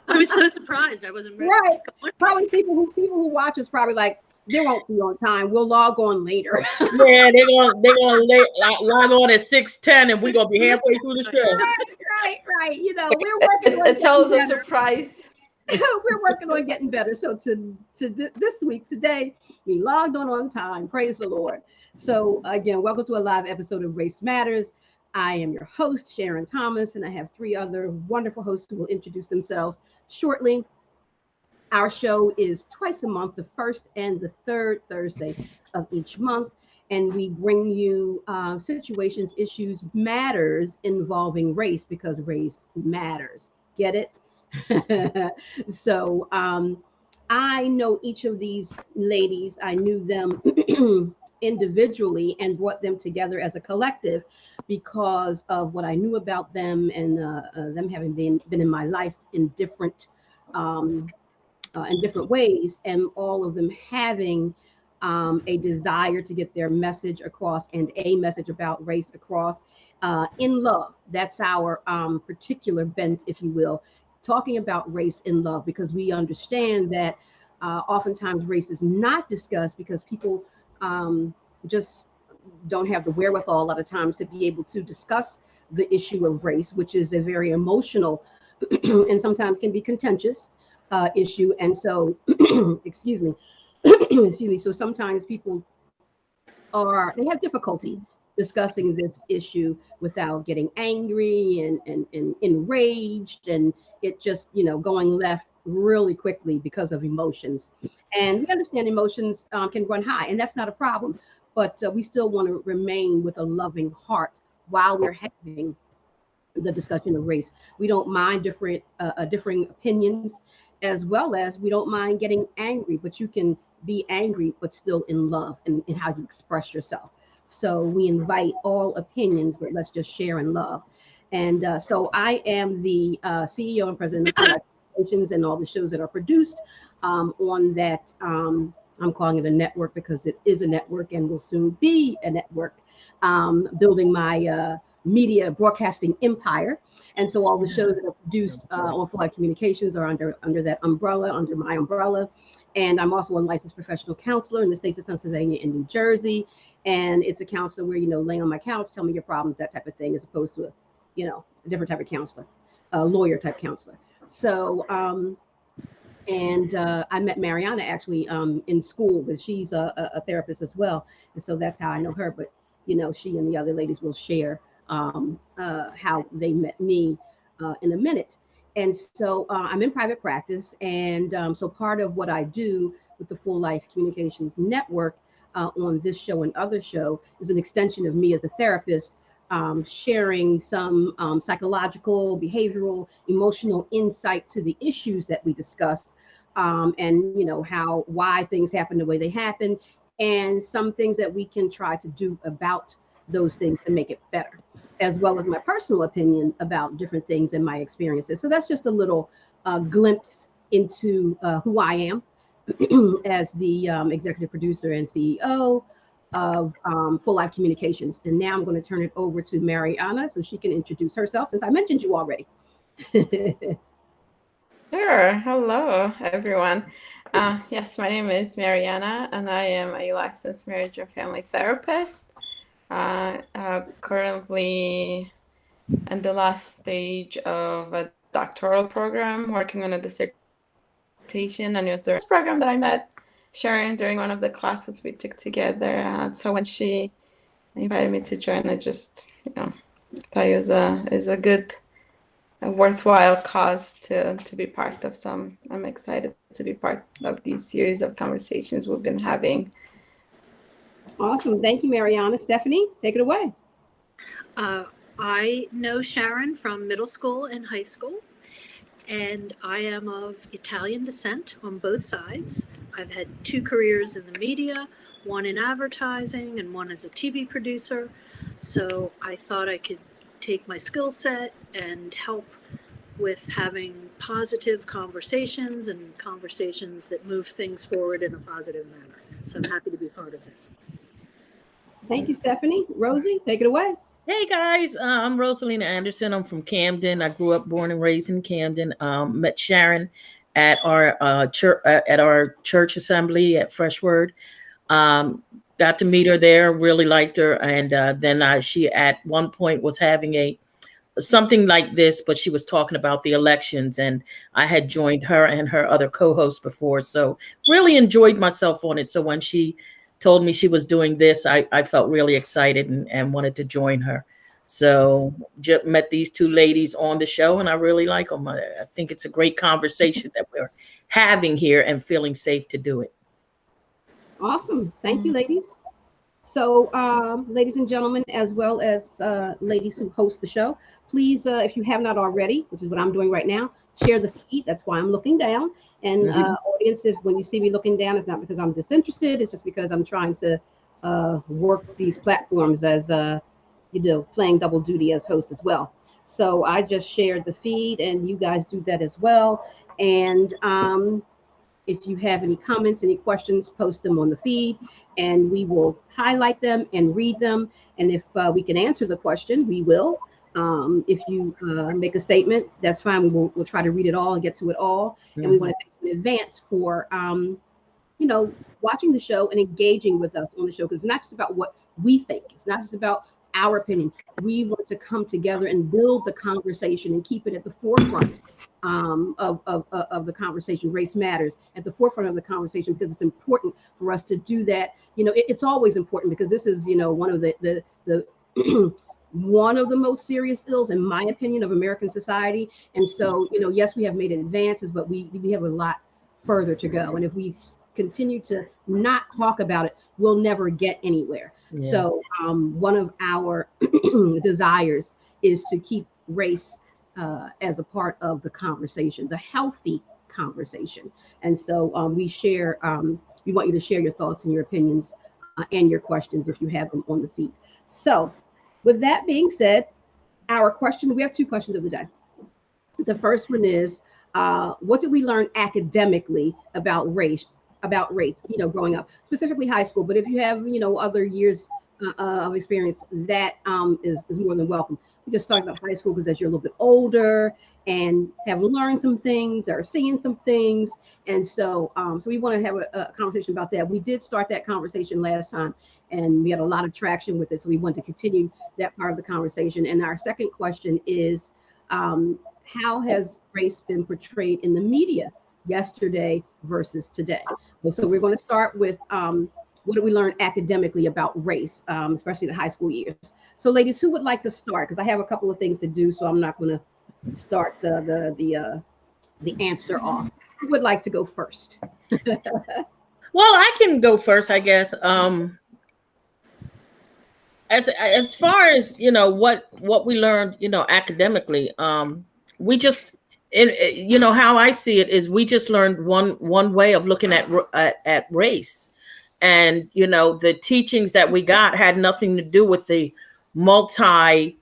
I was so surprised. I wasn't ready. Right. Probably people who watch us probably like, they won't be on time. We'll log on later. Yeah, they're gonna log on at 6:10, and we're gonna be halfway through the show. Right. You know, we're working on It's always a getting better. surprise. We're working on getting better. So this week, today, we logged on time. Praise the Lord. So again, welcome to a live episode of Race Matters. I am your host, Sharon Thomas, and I have three other wonderful hosts who will introduce themselves shortly. Our show is twice a month, the first and the third Thursday of each month. And we bring you situations, issues, matters involving race, because race matters. Get it? So I know each of these ladies. I knew them individually and brought them together as a collective because of what I knew about them and them having been in my life in different ways, and all of them having a desire to get their message across and a message about race across in love. That's our particular bent, if you will, talking about race in love, because we understand that oftentimes race is not discussed because people just don't have the wherewithal a lot of times to be able to discuss the issue of race, which is a very emotional and sometimes can be contentious issue. And so, excuse me, so sometimes people they have difficulty discussing this issue without getting angry and enraged, and it just, going left really quickly because of emotions. And we understand emotions can run high, and that's not a problem, but we still want to remain with a loving heart while we're having the discussion of race. We don't mind different opinions, as well as we don't mind getting angry, but you can be angry but still in love in how you express yourself. So we invite all opinions, but let's just share in love. And so I am the CEO and president of Portrayed and all the shows that are produced on that. I'm calling it a network because it is a network and will soon be a network, building my media broadcasting empire. And so all the shows that are produced on Full Life Communications are under that umbrella, under my umbrella. And I'm also a licensed professional counselor in the states of Pennsylvania and New Jersey. And it's a counselor where, lay on my couch, tell me your problems, that type of thing, as opposed to a different type of counselor, a lawyer type counselor. So, and I met Mariana actually in school, but she's a therapist as well. And so that's how I know her. But, she and the other ladies will share how they met me in a minute. And so I'm in private practice. And so part of what I do with the Full Life Communications Network on this show and other show is an extension of me as a therapist, sharing some psychological, behavioral, emotional insight to the issues that we discuss, and why things happen the way they happen, and some things that we can try to do about those things to make it better, as well as my personal opinion about different things and my experiences. So that's just a little glimpse into who I am as the executive producer and CEO of Full Life Communications. And now I'm going to turn it over to Mariana so she can introduce herself, since I mentioned you already. Sure. Hello, everyone. Yes, my name is Mariana, and I am a licensed marriage and family therapist. Currently in the last stage of a doctoral program, working on a dissertation, and it was the program that I met Sharon during one of the classes we took together. So when she invited me to join, I just, thought it was a worthwhile cause to be part of some. I'm excited to be part of these series of conversations we've been having. Awesome. Thank you, Mariana. Stephanie, take it away. I know Sharon from middle school and high school, and I am of Italian descent on both sides. I've had 2 careers in the media, one in advertising and one as a TV producer. So I thought I could take my skill set and help with having positive conversations and conversations that move things forward in a positive manner. So I'm happy to be part of this. Thank you, Stephanie. Rosie, take it away. Hey guys, I'm Rosalina Anderson. I'm from Camden. I grew up, born and raised in Camden. Met Sharon at our church assembly at Fresh Word. Got to meet her there. Really liked her, and then she at one point was having a something like this, but she was talking about the elections, and I had joined her and her other co-host before, so really enjoyed myself on it. So when she told me she was doing this, I felt really excited and wanted to join her. So just met these two ladies on the show, and I really like them. I think it's a great conversation that we're having here and feeling safe to do it. Awesome. Thank you, ladies. So, ladies and gentlemen, as well as ladies who host the show, please, if you have not already, which is what I'm doing right now, share the feed. That's why I'm looking down. And audience, if when you see me looking down, it's not because I'm disinterested. It's just because I'm trying to work these platforms as, playing double duty as host as well. So I just shared the feed, and you guys do that as well. And if you have any comments, any questions, post them on the feed, and we will highlight them and read them. And if we can answer the question, we will. If you make a statement, that's fine. We'll try to read it all and get to it all. And we want to thank you in advance for watching the show and engaging with us on the show, because it's not just about what we think. It's not just about our opinion. We want to come together and build the conversation and keep it at the forefront of the conversation. Race matters at the forefront of the conversation because it's important for us to do that. It's always important because this is, one of the one of the most serious ills, in my opinion, of American society. And so, yes, we have made advances, but we have a lot further to go. And if we continue to not talk about it, we'll never get anywhere. Yeah. So one of our desires is to keep race as a part of the conversation, the healthy conversation. And so we want you to share your thoughts and your opinions and your questions if you have them on the feed. So with that being said, we have two questions of the day. The first one is, what did we learn academically about race, growing up, specifically high school? But if you have, other years of experience, that is more than welcome. We just talked about high school because as you're a little bit older and have learned some things or seeing some things. And so we want to have a conversation about that. We did start that conversation last time and we had a lot of traction with it. So we want to continue that part of the conversation. And our second question is, how has race been portrayed in the media yesterday versus today? So we're going to start with what did we learn academically about race, especially the high school years. So ladies, who would like to start? Because I have a couple of things to do, so I'm not going to start the answer off. Who would like to go first? Well, I can go first, I guess. As far as what we learned, academically, we just, how I see it is we just learned one way of looking at race. And, the teachings that we got had nothing to do with the multi-racial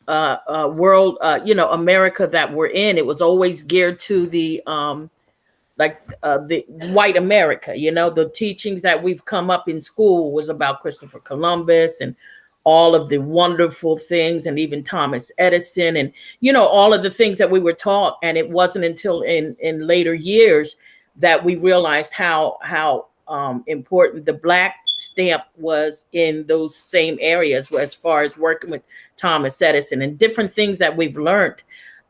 world, America that we're in. It was always geared to the white America. The teachings that we've come up in school was about Christopher Columbus and all of the wonderful things, and even Thomas Edison, and, all of the things that we were taught. And it wasn't until in later years that we realized how important the Black stamp was in those same areas, as far as working with Thomas Edison and different things that we've learned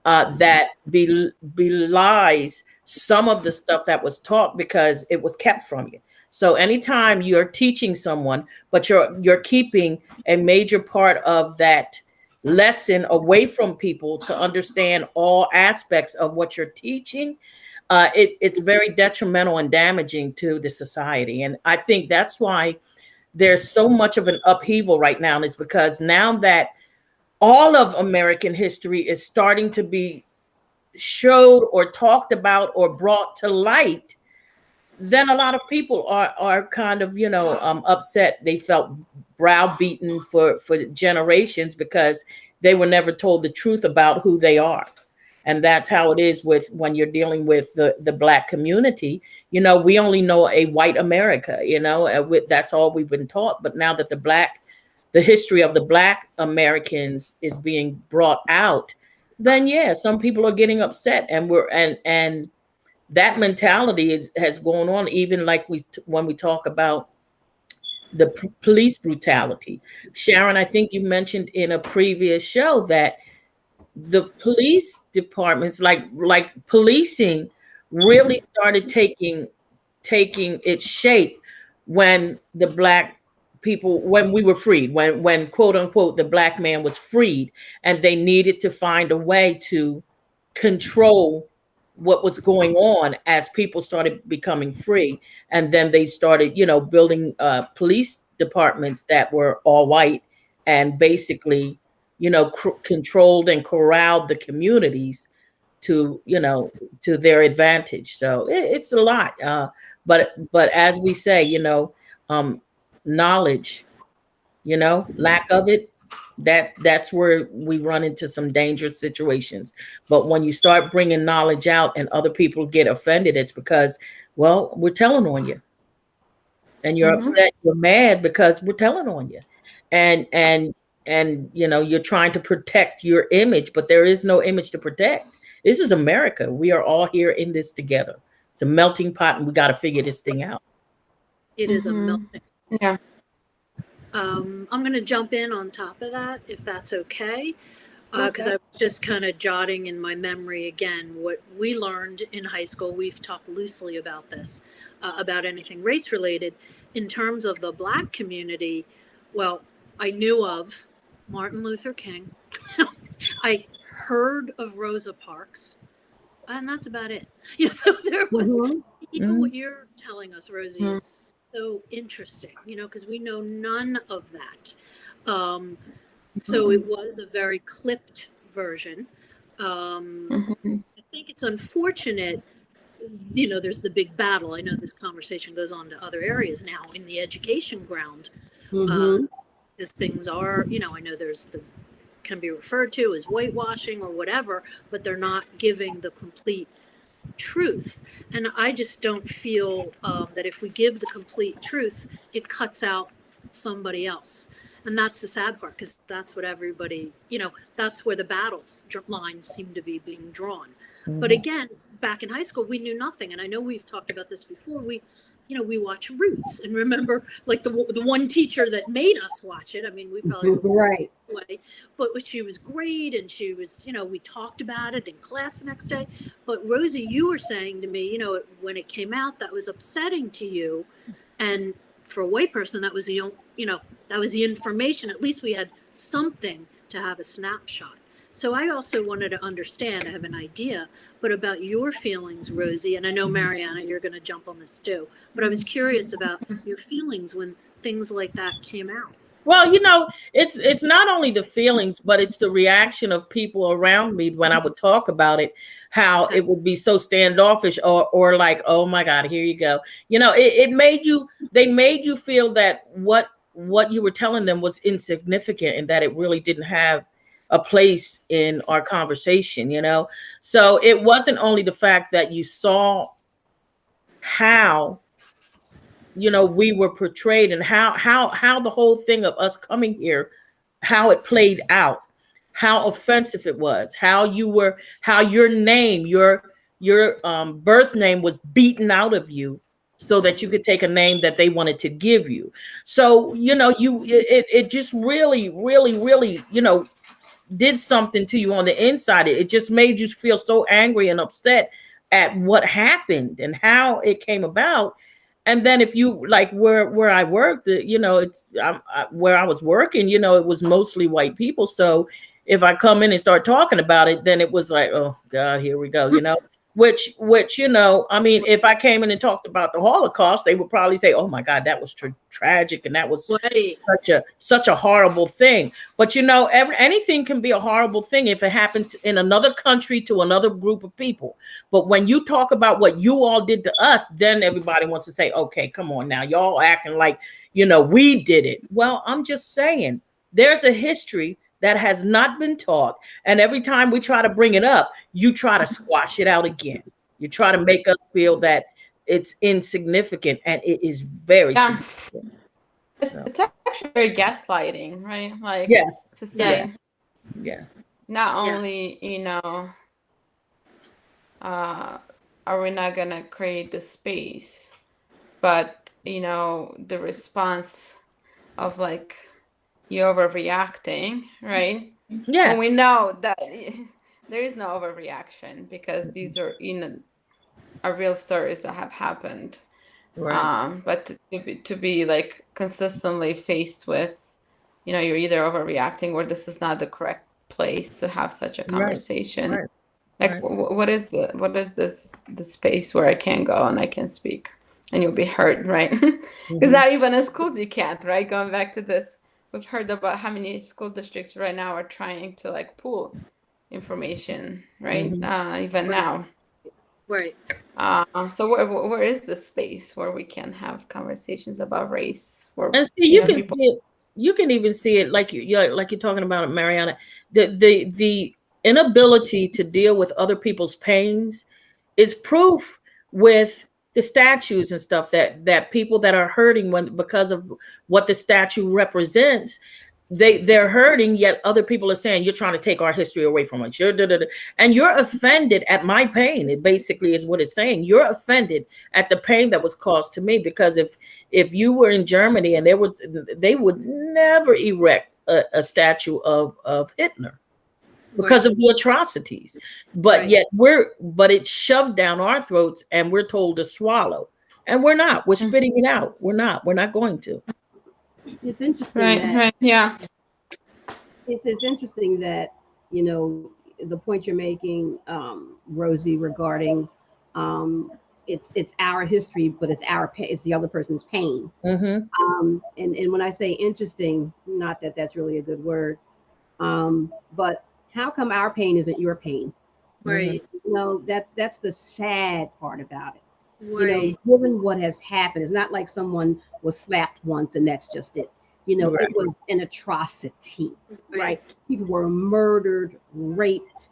that belies some of the stuff that was taught because it was kept from you. So anytime you're teaching someone, but you're keeping a major part of that lesson away from people to understand all aspects of what you're teaching, it's very detrimental and damaging to the society. And I think that's why there's so much of an upheaval right now, is because now that all of American history is starting to be showed or talked about or brought to light, then a lot of people are kind of, upset. They felt browbeaten for generations because they were never told the truth about who they are. And that's how it is when you're dealing with the Black community. We only know a white America, that's all we've been taught. But now that the Black the history of the Black Americans is being brought out, then yeah, some people are getting upset, and and that mentality has gone on, even like when we talk about the police brutality. Sharon, I think you mentioned in a previous show that the police departments, like policing, really started taking its shape when the Black people, when we were freed, when quote unquote the Black man was freed, and they needed to find a way to control what was going on as people started becoming free. And then they started, building police departments that were all white, and basically, controlled and corralled the communities to, to their advantage. So it's a lot. But as we say, knowledge, lack of it, that's where we run into some dangerous situations. But when you start bringing knowledge out and other people get offended, it's because, well, we're telling on you, and you're upset, you're mad because we're telling on you, and you're trying to protect your image, but there is no image to protect. This is America. We are all here in this together. It's a melting pot, and we got to figure this thing out. It is a melting. Yeah. I'm going to jump in on top of that, if that's okay, because I was just kind of jotting in my memory again what we learned in high school. We've talked loosely about this, about anything race related. In terms of the Black community, well, I knew of Martin Luther King. I heard of Rosa Parks, and that's about it. So there was, even what you're telling us, Rosie, is so interesting, because we know none of that. So it was a very clipped version. I think it's unfortunate, there's the big battle. I know this conversation goes on to other areas now in the education ground. These things are, I know can be referred to as whitewashing or whatever, but they're not giving the complete truth. And I just don't feel that if we give the complete truth, it cuts out somebody else. And that's the sad part, because that's what everybody, that's where the battles lines seem to be being drawn. But again, back in high school, we knew nothing. And I know we've talked about this before. We watch Roots, and remember, like the one teacher that made us watch it. I mean, we probably right. Way, but she was great, and she was, we talked about it in class the next day. But Rosie, you were saying to me, when it came out, that was upsetting to you, and for a white person, that was that was the information. At least we had something to have a snapshot. So I also wanted to understand, I have an idea, but about your feelings, Rosie, and I know Mariana, you're going to jump on this too, but I was curious about your feelings when things like that came out. Well, it's not only the feelings, but it's the reaction of people around me when I would talk about it, how it would be so standoffish or like, oh my God, here you go. They made you feel that what you were telling them was insignificant, and that it really didn't have a place in our conversation, So it wasn't only the fact that you saw how we were portrayed, and how the whole thing of us coming here, how it played out, how offensive it was, how your name, your birth name was beaten out of you so that you could take a name that they wanted to give you. So, it just really, really, really, did something to you on the inside. It just made you feel so angry and upset at what happened and how it came about. And then if you like where I worked, it's where I was working, it was mostly white people. So if I come in and start talking about it, then it was like, oh God, here we go, which, I mean, if I came in and talked about the Holocaust, they would probably say, oh my God, that was tragic. And that was such a horrible thing. But, anything can be a horrible thing if it happens in another country to another group of people. But when you talk about what you all did to us, then everybody wants to say, okay, come on now, y'all acting like, we did it. Well, I'm just saying there's a history that has not been taught. And every time we try to bring it up, you try to squash it out again. You try to make us feel that it's insignificant, and it is very significant. So It's actually very gaslighting, right? Like yes, to say yes, not Yes. only, are we not gonna create the space, but the response of like you overreacting, right? yeah, When we know that there is no overreaction because these are are real stories that have happened. right, But to be like consistently faced with, you're either overreacting or this is not the correct place to have such a right, conversation. right, Like, right. what is the space where I can go and I can speak and you'll be heard, right? Because Mhm. not even in schools you can't, right? Going back to this, we've heard about how many school districts right now are trying to like pull information, right? Even Right. now. Right. So where is the space where we can have conversations about race? Where And see, you can people. see it. You can even see it like like you're talking about it, Mariana. The inability to deal with other people's pains is proof with the statues and stuff that people that are hurting because of what the statue represents, they're hurting, yet other people are saying you're trying to take our history away from us. You're and you're offended at my pain. It basically is what it's saying. You're offended at the pain that was caused to me, because if you were in Germany and they would never erect a statue of Hitler because Right. of the atrocities. But Right. yet but it's shoved down our throats and we're told to swallow. And we're not. We're spitting it out. We're not going to. It's interesting Right, that right, yeah. it's interesting that you know the point you're making, Rosie, regarding it's our history, but it's the other person's pain. Mm-hmm. And when I say interesting, not that that's really a good word, but how come our pain isn't your pain? Mm-hmm. Right. That's the sad part about it. Right. Given what has happened, it's not like someone was slapped once and that's just it. Right. It was an atrocity, right? Right. People were murdered, raped,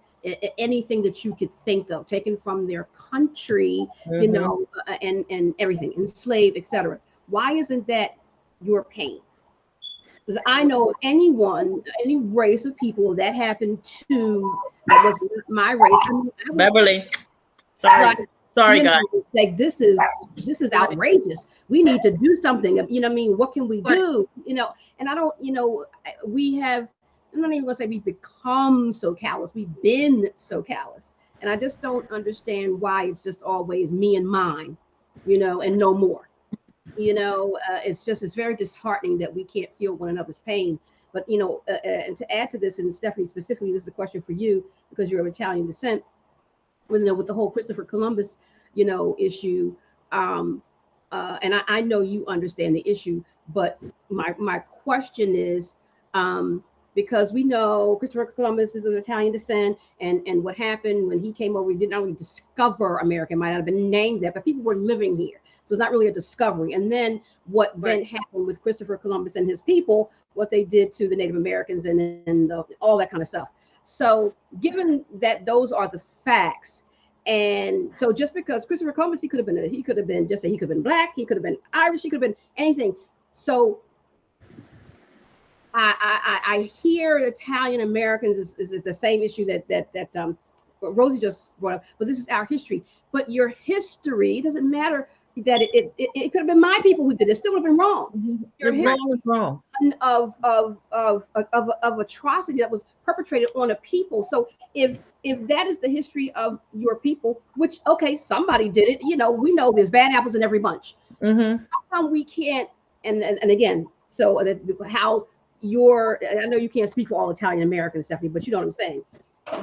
anything that you could think of, taken from their country, Mm-hmm. and everything, enslaved, etc. Why isn't that your pain? Because I know of any race of people that happened to that was not my race. I mean, I would Beverly. Sorry. like, Sorry, guys. like this is Right. outrageous. We need to do something. What I mean? What can we But do? And I don't, we have, I'm not even gonna say we've become so callous. We've been so callous. And I just don't understand why it's just always me and mine, and no more. It's very disheartening that we can't feel one another's pain. But and to add to this, and Stephanie specifically, this is a question for you because you're of Italian descent. With the whole Christopher Columbus, issue, and I know you understand the issue, but my question is, because we know Christopher Columbus is of Italian descent, and what happened when he came over, he did not only discover America, might not have been named that, but people were living here. So it's not really a discovery. And then what then happened with Christopher Columbus and his people, what they did to the Native Americans and all that kind of stuff. So given that those are the facts, and so just because Christopher Columbus, he could have been he could have been black, he could have been Irish, he could have been anything. So I hear Italian Americans is the same issue that Rosie just brought up, but this is our history. But your history doesn't matter that it could have been my people who did it. Still would have been wrong. Your Wrong is wrong. of atrocity that was perpetrated on a people. So if that is the history of your people, which okay, somebody did it. We know there's bad apples in every bunch. Mm-hmm. How come we can't? And again, so how I know you can't speak for all Italian Americans, Stephanie, but you know what I'm saying.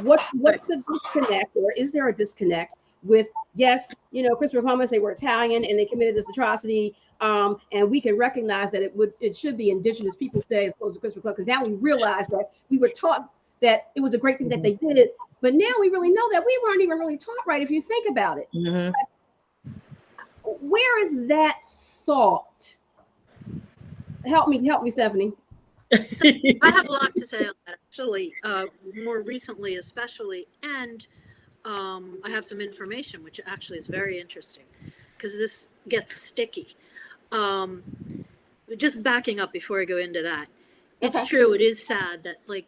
What's the disconnect, or is there a disconnect with, yes, Christopher Columbus, they were Italian and they committed this atrocity, and we can recognize that it should be Indigenous Peoples Day as opposed to Christopher Columbus, because now we realize that we were taught that it was a great thing that they did it, but now we really know that we weren't even really taught right if you think about it. Mm-hmm. Where is that thought? Help me, Stephanie. so I have a lot to say on that, actually, more recently, especially, and I have some information which actually is very interesting because this gets sticky. just backing up before I go into that, it's Okay. true. It is sad that like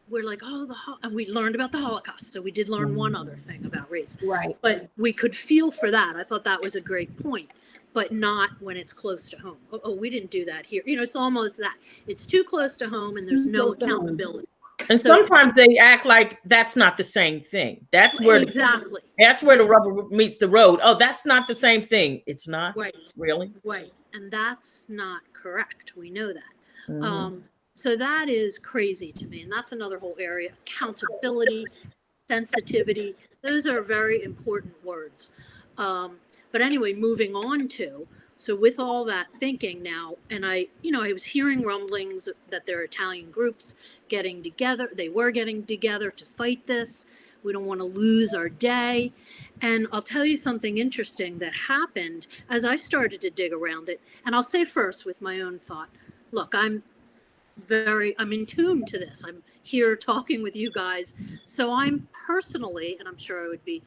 we're like, oh, and we learned about the Holocaust, so we did learn one other thing about race, Right. but we could feel for that. I thought that was a great point, but not when it's close to home. Oh, we didn't do that here. It's almost that it's too close to home, and there's no accountability. And sometimes they act like that's not the same thing. That's where exactly. That's where the rubber meets the road. Oh, that's not the same thing. It's not. Right. Really. Right. And that's not correct. We know that. Mm-hmm. So that is crazy to me. And that's another whole area. Accountability, sensitivity. Those are very important words. But anyway, moving on to, so with all that thinking now, and I was hearing rumblings that there are Italian groups getting together. They were getting together to fight this. We don't want to lose our day. And I'll tell you something interesting that happened as I started to dig around it. And I'll say first with my own thought, look, I'm in tune to this. I'm here talking with you guys. So I'm personally, and I'm sure I would be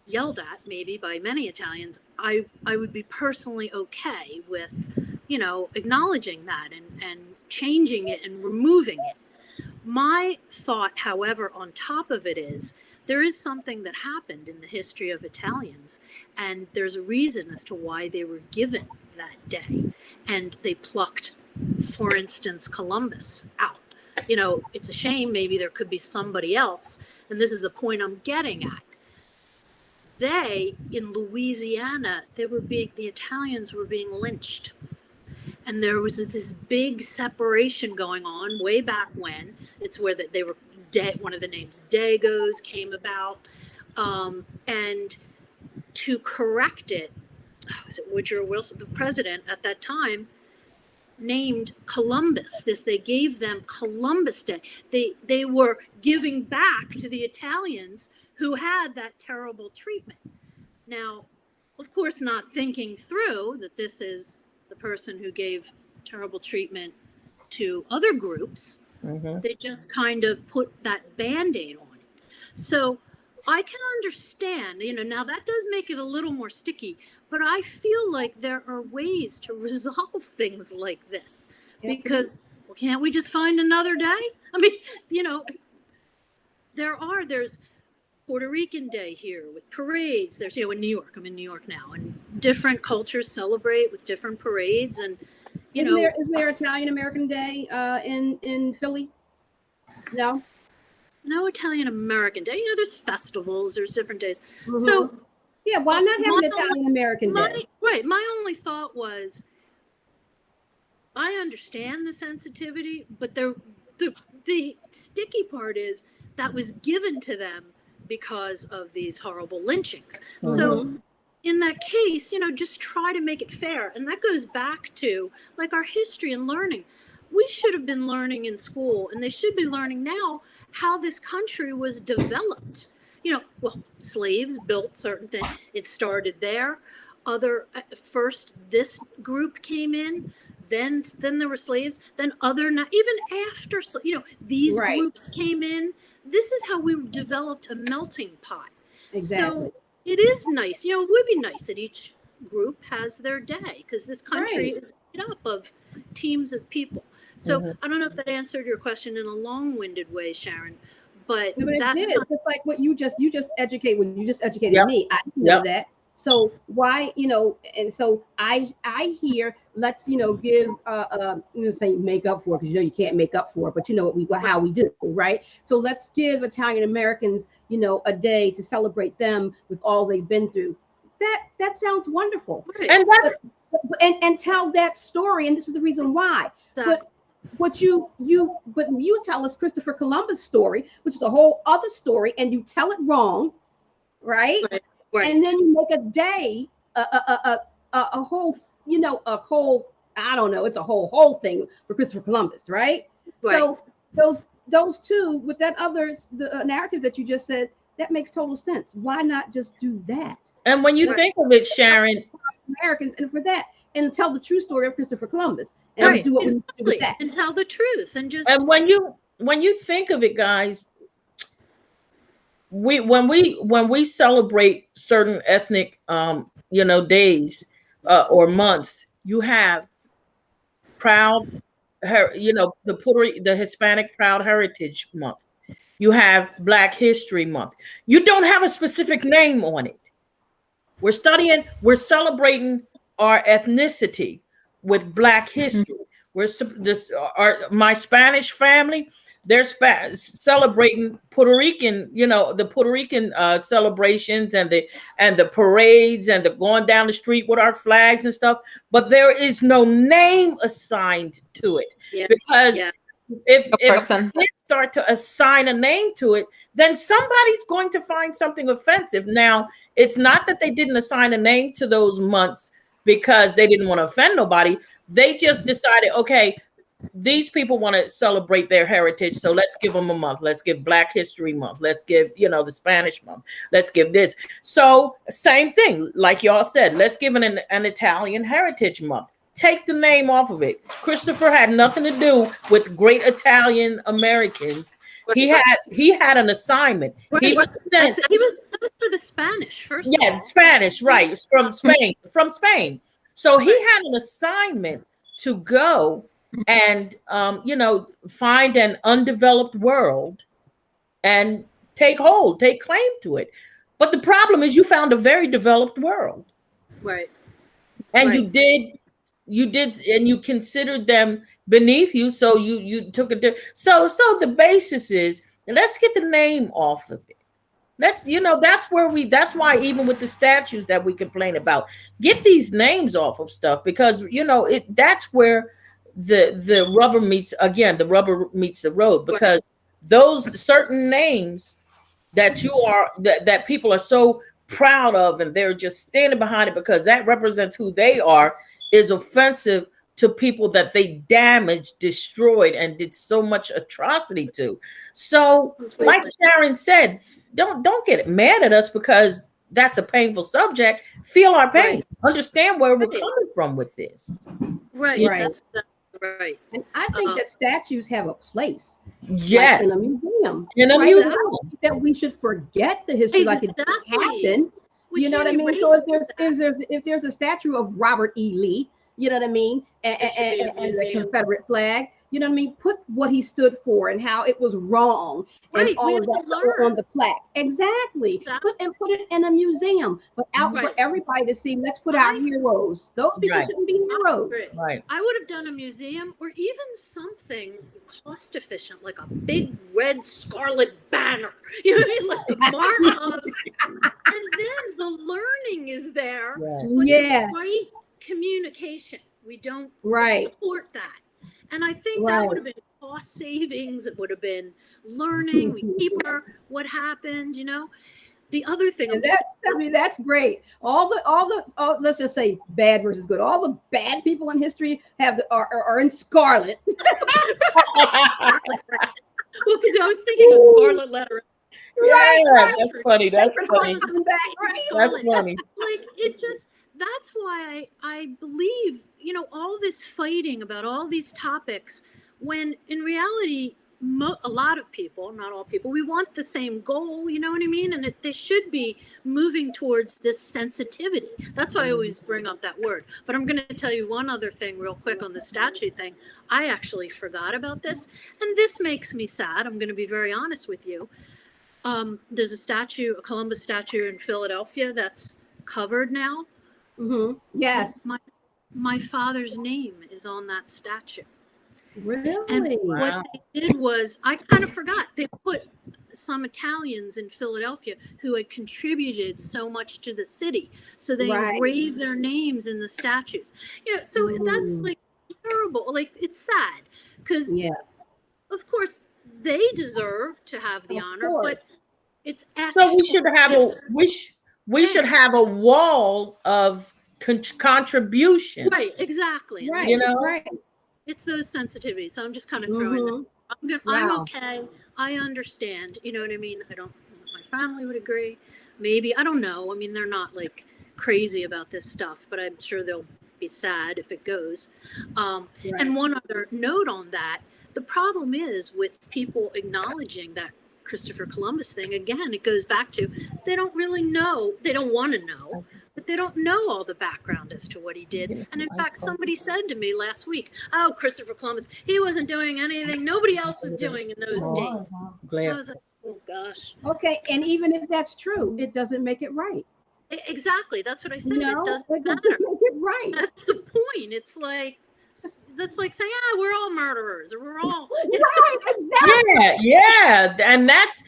yelled at maybe by many Italians, I would be personally okay with, acknowledging that and changing it and removing it. My thought, however, on top of it is there is something that happened in the history of Italians, and there's a reason as to why they were given that day. And they plucked, for instance, Columbus out. It's a shame. Maybe there could be somebody else. And this is the point I'm getting at. They, in Louisiana, the Italians were being lynched. And there was this big separation going on way back when. It's where they were dead. One of the names Dagos came about. And to correct it, was it Woodrow Wilson, the president at that time, named Columbus. They gave them Columbus Day. They were giving back to the Italians who had that terrible treatment. Now, of course, not thinking through that this is the person who gave terrible treatment to other groups. Mm-hmm. They just kind of put that Band-Aid on it. So I can understand, now that does make it a little more sticky, but I feel like there are ways to resolve things like this. Because can't we just find another day? I mean, there's Puerto Rican Day here with parades. There's, in New York, I'm in New York now, and different cultures celebrate with different parades. And, is there Italian American Day in Philly? No? No Italian American Day. There's festivals, there's different days. Mm-hmm. So, yeah, why not have an Italian American Day? Right. My only thought was, I understand the sensitivity, but the sticky part is that was given to them because of these horrible lynchings. Mm-hmm. So in that case, just try to make it fair. And that goes back to like our history and learning. We should have been learning in school, and they should be learning now how this country was developed. Slaves built certain things. It started there. First this group came in, then there were slaves, then even after, these right. groups came in. This is how we developed a melting pot. Exactly. So it is nice. It would be nice that each group has their day, because this country right. is made up of teams of people. So mm-hmm. I don't know if that answered your question in a long-winded way, Sharon, but that's it did. Just like what you just educated yep. me. I know yep. that. So why, and so I hear, let's, give, say make up for it, because you can't make up for it, but how we do, right? So let's give Italian Americans, a day to celebrate them with all they've been through. That sounds wonderful. Right. And and tell that story, and this is the reason why. Exactly. But you tell us Christopher Columbus' story, which is a whole other story, and you tell it wrong, right? Right. And then you make a day, a whole, I don't know, it's a whole thing for Christopher Columbus, right? So those two with that others, the narrative that you just said, that makes total sense. Why not just do that? And when you think of it, Sharon, Americans, and for that, and tell the true story of Christopher Columbus, and right. do what exactly. we do with that. And tell the truth, and just. And when you think of it, guys, when we celebrate certain ethnic days or months, you have proud, the Hispanic Proud Heritage Month. You have Black History Month. You don't have a specific name on it. We're celebrating our ethnicity with Black history. My Spanish family, they're celebrating Puerto Rican, the Puerto Rican celebrations and the parades and the going down the street with our flags and stuff. But there is no name assigned to it, because if we start to assign a name to it, then somebody's going to find something offensive. Now, it's not that they didn't assign a name to those months because they didn't want to offend nobody. They just decided, okay, these people want to celebrate their heritage, so let's give them a month. Let's give Black History Month. Let's give, the Spanish month. Let's give this. So same thing, like y'all said, let's give an Italian Heritage Month. Take the name off of it. Christopher had nothing to do with great Italian Americans. He had an assignment. That was for the Spanish first. Yeah, Spanish, right? From Spain. So he had an assignment to go and find an undeveloped world and take claim to it. But the problem is, you found a very developed world, right? And you did, and you considered them beneath you. So you took so the basis is, let's get the name off of it. That's why even with the statues that we complain about, get these names off of stuff, because that's where the rubber meets the road, because those certain names that that people are so proud of, and they're just standing behind it because that represents who they are, is offensive to people that they damaged, destroyed, and did so much atrocity to. So, like Sharon said, don't get mad at us because that's a painful subject. Feel our pain. Right. Understand where we're coming from with this. Right. That's right. And I think that statues have a place. Yes. Like in a museum. In a museum. I don't think that we should forget the history like it happened. You know what I mean? So if there's a statue of Robert E. Lee, you know what I mean, and the Confederate flag, you know what I mean, put what he stood for and how it was wrong, and all of that on the plaque. Exactly. Put it in a museum, but out for everybody to see. Let's put our heroes. Those people shouldn't be heroes. Right. I would have done a museum, or even something cost efficient, like a big red scarlet banner. You know what I mean? Like the mark of, and then the learning is there. Yes. Right communication. We don't support that. And I think that would have been cost savings. It would have been learning. We keep what happened, The other thing, that's great. All the let's just say bad versus good. All the bad people in history are in scarlet. Well, because I was thinking of Scarlet Letter. That's funny. That's funny. That's funny. Like it just. That's why I believe, all this fighting about all these topics, when in reality, a lot of people, not all people, we want the same goal, you know what I mean? And they should be moving towards this sensitivity. That's why I always bring up that word. But I'm going to tell you one other thing real quick on the statue thing. I actually forgot about this, and this makes me sad. I'm going to be very honest with you. There's a Columbus statue in Philadelphia that's covered now. Mm-hmm. Yes. My father's name is on that statue. Really? And what they did was, I kind of forgot, they put some Italians in Philadelphia who had contributed so much to the city. So they engraved their names in the statues. So that's like terrible. Like, it's sad because, of course, they deserve to have the honor, but it's actually. So we should have a wall of contribution. Right, exactly. Right, It's those sensitivities. So I'm just kind of throwing them. I'm okay. I understand. You know what I mean? I don't. My family would agree. Maybe, I don't know. I mean, they're not like crazy about this stuff, but I'm sure they'll be sad if it goes. And one other note on that: the problem is with people acknowledging that Christopher Columbus thing, again, it goes back to they don't really know, they don't want to know, but they don't know all the background as to what he did. And in fact, somebody said to me last week, oh, Christopher Columbus, he wasn't doing anything nobody else was doing in those days. I was like, oh gosh. Okay, and even if that's true, it doesn't make it right. Exactly, that's what I said. No, It doesn't it matter. doesn't make it right. That's the point. It's like, that's like saying, ah, we're all murderers, or we're all. Right, exactly. Yeah, and that's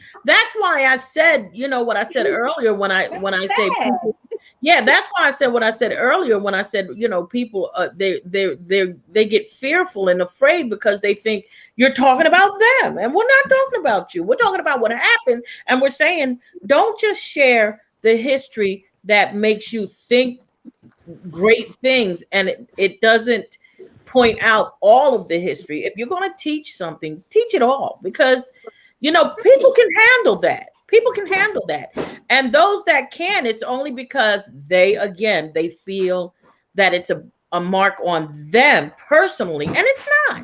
why I said, you know, what I said earlier when I say people, yeah, that's why I said what I said earlier when I said, you know, people they get fearful and afraid because they think you're talking about them, and we're not talking about you. We're talking about what happened, and we're saying don't just share the history that makes you think great things, and it doesn't point out all of the history. If you're going to teach something, teach it all, because you know people can handle that. People can handle that, and those that can, it's only because they feel that it's a mark on them personally, and it's not.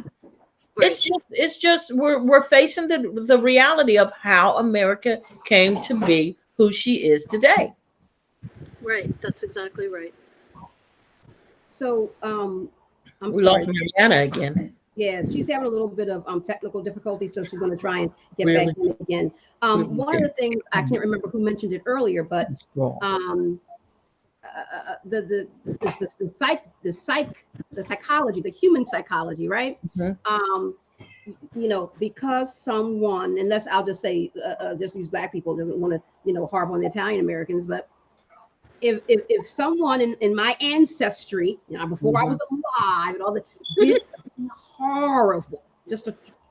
Right. It's just we're facing the reality of how America came to be who she is today. Right, that's exactly right. So we lost Mariana again. Yes, she's having a little bit of technical difficulty, so she's going to try and get back in again. One of the things, I can't remember who mentioned it earlier, but the psychology, the human psychology, right? Mm-hmm. You know, because someone, unless I'll just say, just use Black people, doesn't want to, you know, harp on the Italian Americans, but if someone in my ancestry, you know, before I was alive and all that, did something horrible, just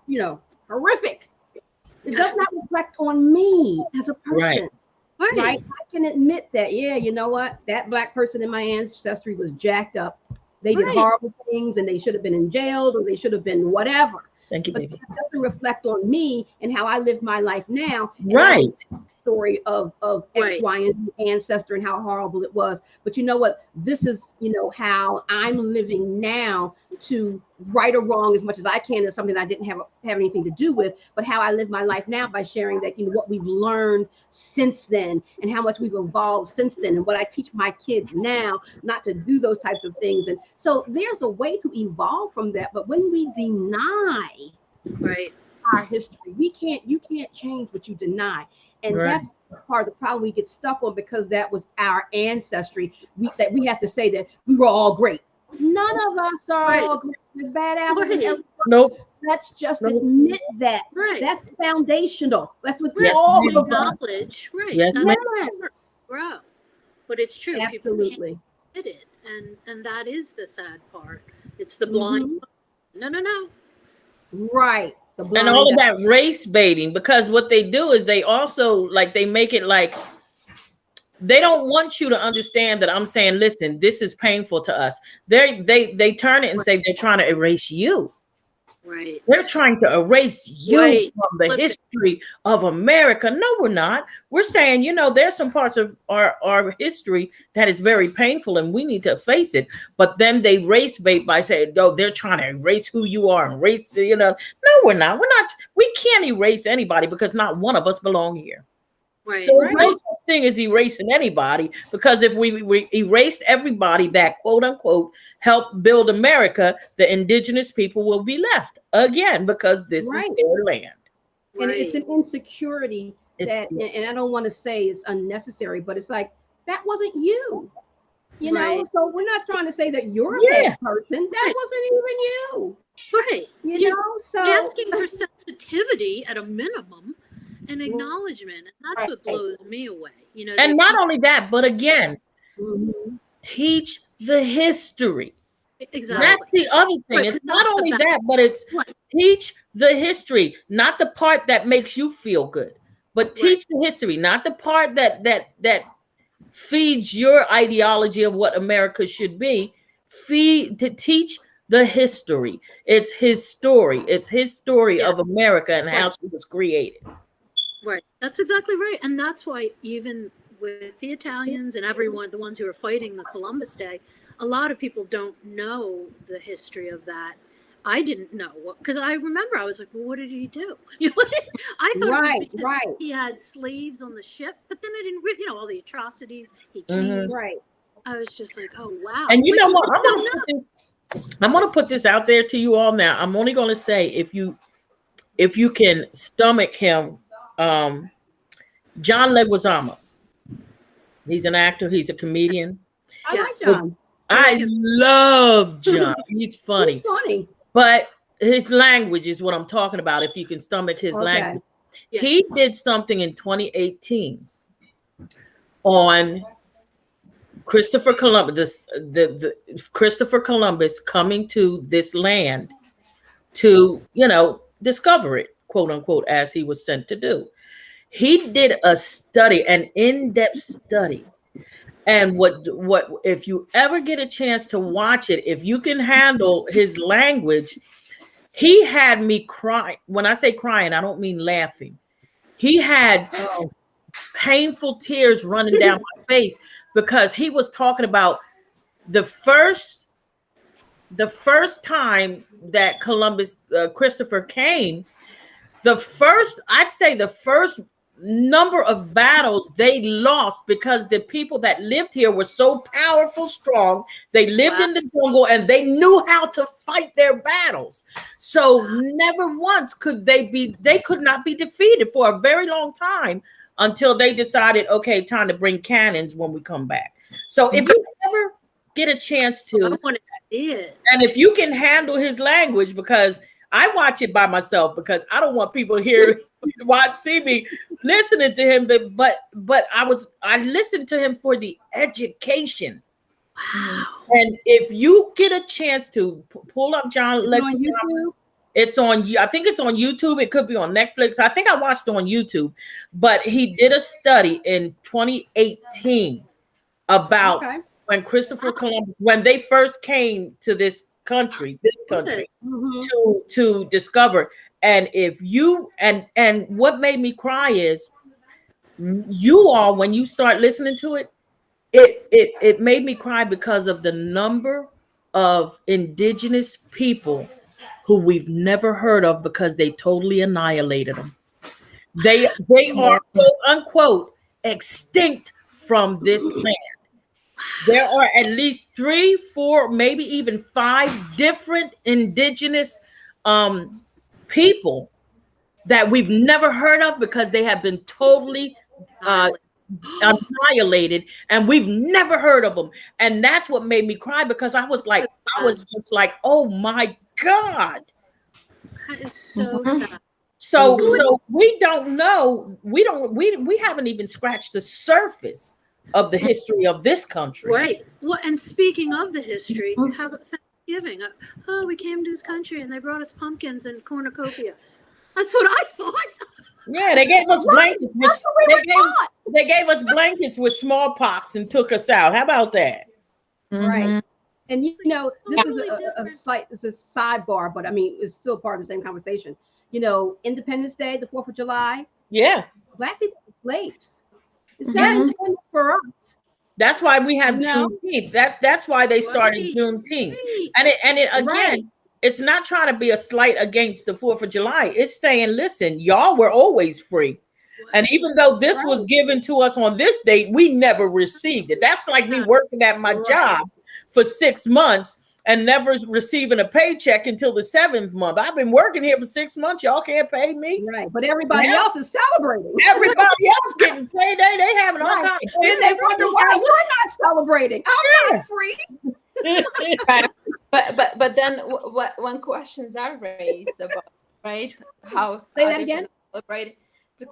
you know, horrific, it does not reflect on me as a person. Right? I can admit that, yeah, you know what, that Black person in my ancestry was jacked up. They did horrible things, and they should have been in jail, or they should have been whatever. Thank you, but baby. That doesn't reflect on me and how I live my life now. Right. Story of X, Y, and Z ancestor and how horrible it was. But you know what? This is, you know, how I'm living now, to right or wrong as much as I can. Is something I didn't have anything to do with, but how I live my life now by sharing that, you know, what we've learned since then and how much we've evolved since then, and what I teach my kids now, not to do those types of things. And so there's a way to evolve from that. But when we deny our history, you can't change what you deny. And that's part of the problem we get stuck on, because that was our ancestry. That we have to say that we were all great. None of us are all great. There's bad apples in every. Nope. Let's just admit that. That's foundational. That's what all of knowledge. Right. Yes, bro. But it's true. Absolutely. People can't admit it, and that is the sad part. It's the blind. No. Right. And all of that race baiting, because what they do is they also, like, they make it like they don't want you to understand that I'm saying, listen, this is painful to us. They turn it and say they're trying to erase you. Right. They're trying to erase you from the history of America. No, we're not. We're saying, you know, there's some parts of our history that is very painful and we need to face it. But then they race bait by saying, no, they're trying to erase who you are and erase, you know. No, we're not. We can't erase anybody, because not one of us belong here. Right. So there's no such thing as erasing anybody, because if we erased everybody that quote unquote helped build America, the indigenous people will be left again, because this is their land. And it's an insecurity that, and I don't want to say it's unnecessary, but it's like, that wasn't you. You know, so we're not trying to say that you're a bad person. That wasn't even you. Right. You know, so asking for sensitivity at a minimum. An acknowledgement, and that's what blows me away. You know, and not only that, but again, teach the history. Exactly. That's the other thing. It's not only that, but it's teach the history, not the part that makes you feel good, but teach the history, not the part that feeds your ideology of what America should be. Teach the history. It's his story. It's his story of America and how she was created. Right. That's exactly right. And that's why even with the Italians and everyone, the ones who are fighting the Columbus Day, a lot of people don't know the history of that. I didn't know what, because I remember I was like, well, what did he do? You know, I thought it was Right, because right, he had slaves on the ship, but then I didn't, all the atrocities he Mhm. came. right. I was just like, oh wow. And you But know you what? just don't know. I'm gonna put this out there to you all now. I'm only gonna say if you can stomach him, John Leguizamo. He's an actor. He's a comedian. I Yeah. like John. I like I him. love John. He's He's funny, funny. but his language is what I'm talking about. If you can stomach his Okay. language, Yeah. he did something in 2018 on Christopher Columbus, the Christopher Columbus coming to this land to, discover it, quote unquote, as he was sent to do. He did a study, an in-depth study. And what if you ever get a chance to watch it, if you can handle his language, he had me cry. When I say crying, I don't mean laughing. He had painful tears running down my face because he was talking about the first time that Christopher came. I'd say the first number of battles they lost because the people that lived here were so powerful, strong. They lived in the jungle and they knew how to fight their battles. So never once could they could not be defeated for a very long time until they decided, okay, time to bring cannons when we come back. So if you ever get a chance to, I want to see it. and if you can handle his language, because I watch it by myself because I don't want people here see me listening to him. But I listened to him for the education. Wow. And if you get a chance to pull up John, Is it on YouTube? It's on. I think it's on YouTube. It could be on Netflix. I think I watched it on YouTube. But he did a study in 2018 about when Christopher Columbus, when they first came to this country, to discover. And if you and what made me cry is you all, when you start listening to it, it made me cry because of the number of indigenous people who we've never heard of because they totally annihilated them. They are quote unquote extinct from this land. There are at least 3, 4, maybe even 5 different indigenous people that we've never heard of because they have been totally annihilated, and we've never heard of them. And that's what made me cry because I was just like, oh my God. That is so sad. So we don't know. We haven't even scratched the surface of the history of this country. Right. Well, and speaking of the history, how about Thanksgiving? We came to this country and they brought us pumpkins and cornucopia. That's what I thought. Yeah, they gave us blankets. They gave us blankets with smallpox and took us out. How about that? Right. And this is it's a sidebar, but I mean, it's still part of the same conversation. Independence Day, the 4th of July. Yeah. Black people are slaves. It's not independence for us. That's why we have Juneteenth. That's why they started Juneteenth. And it again, it's not trying to be a slight against the 4th of July. It's saying, listen, y'all were always free. And even though this was given to us on this date, we never received it. That's like me working at my job for 6 months and never receiving a paycheck until the 7th month. I've been working here for 6 months. Y'all can't pay me. Right. But everybody else is celebrating. Everybody else getting paid. They having all kinds of and they wonder why we're not celebrating. I'm not free. Right. But then when questions are raised about how say that again, right?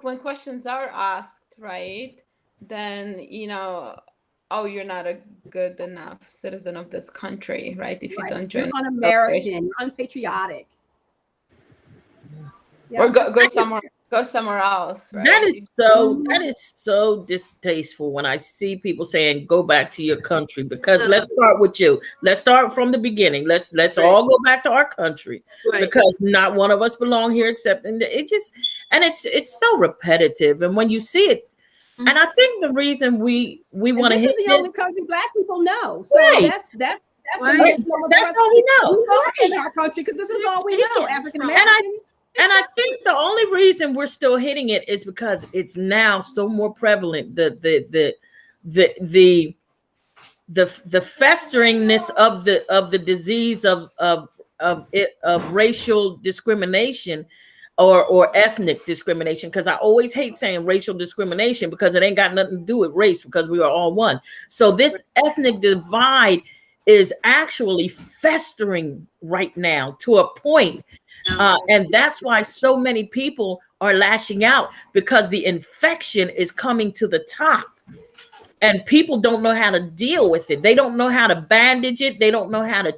When questions are asked, right, then you're not a good enough citizen of this country, right? If you don't join, you're un-American, unpatriotic. Or go somewhere else. Right? That is so distasteful when I see people saying go back to your country, because let's start with you. Let's start from the beginning. Let's all go back to our country, because not one of us belong here except it's so repetitive. And when you see it, and I think the reason we want to hit this is the only country Black people know. So That's Right. a misnomer. That's all we know. We are in our country because this is all we know. Taken African from- Americans. And I think the only reason we're still hitting it is because it's now so more prevalent. The festeringness of the disease of racial discrimination or ethnic discrimination, because I always hate saying racial discrimination because it ain't got nothing to do with race, because we are all one. So this ethnic divide is actually festering right now to a point. And that's why so many people are lashing out, because the infection is coming to the top and people don't know how to deal with it. They don't know how to bandage it. They don't know how to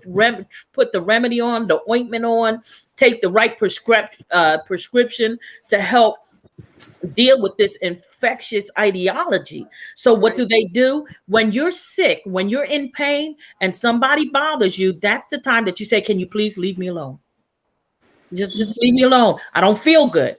put the remedy on, the ointment on, take the right prescription to help deal with this infectious ideology. So what do they do? When you're sick, when you're in pain and somebody bothers you, that's the time that you say, can you please leave me alone? Just leave me alone. I don't feel good.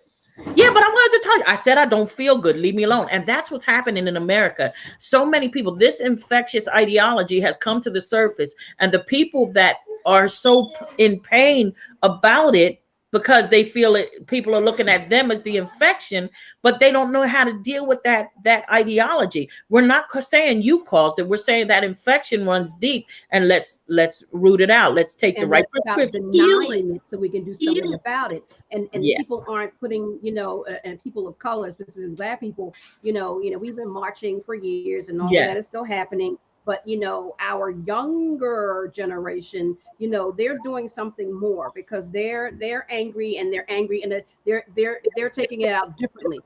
Yeah, but I wanted to tell you. I said I don't feel good. Leave me alone. And that's what's happening in America. So many people, this infectious ideology has come to the surface, and the people that are so in pain about it, because they feel it, people are looking at them as the infection, but they don't know how to deal with that ideology. We're not saying you caused it. We're saying that infection runs deep, and let's root it out. Let's take the right prescription. Denying it so we can do something Heal. about it. And Yes. people aren't putting, and people of color, specifically Black people, we've been marching for years, and all of that is still happening. But our younger generation, they're doing something more, because they're angry, and they're taking it out differently.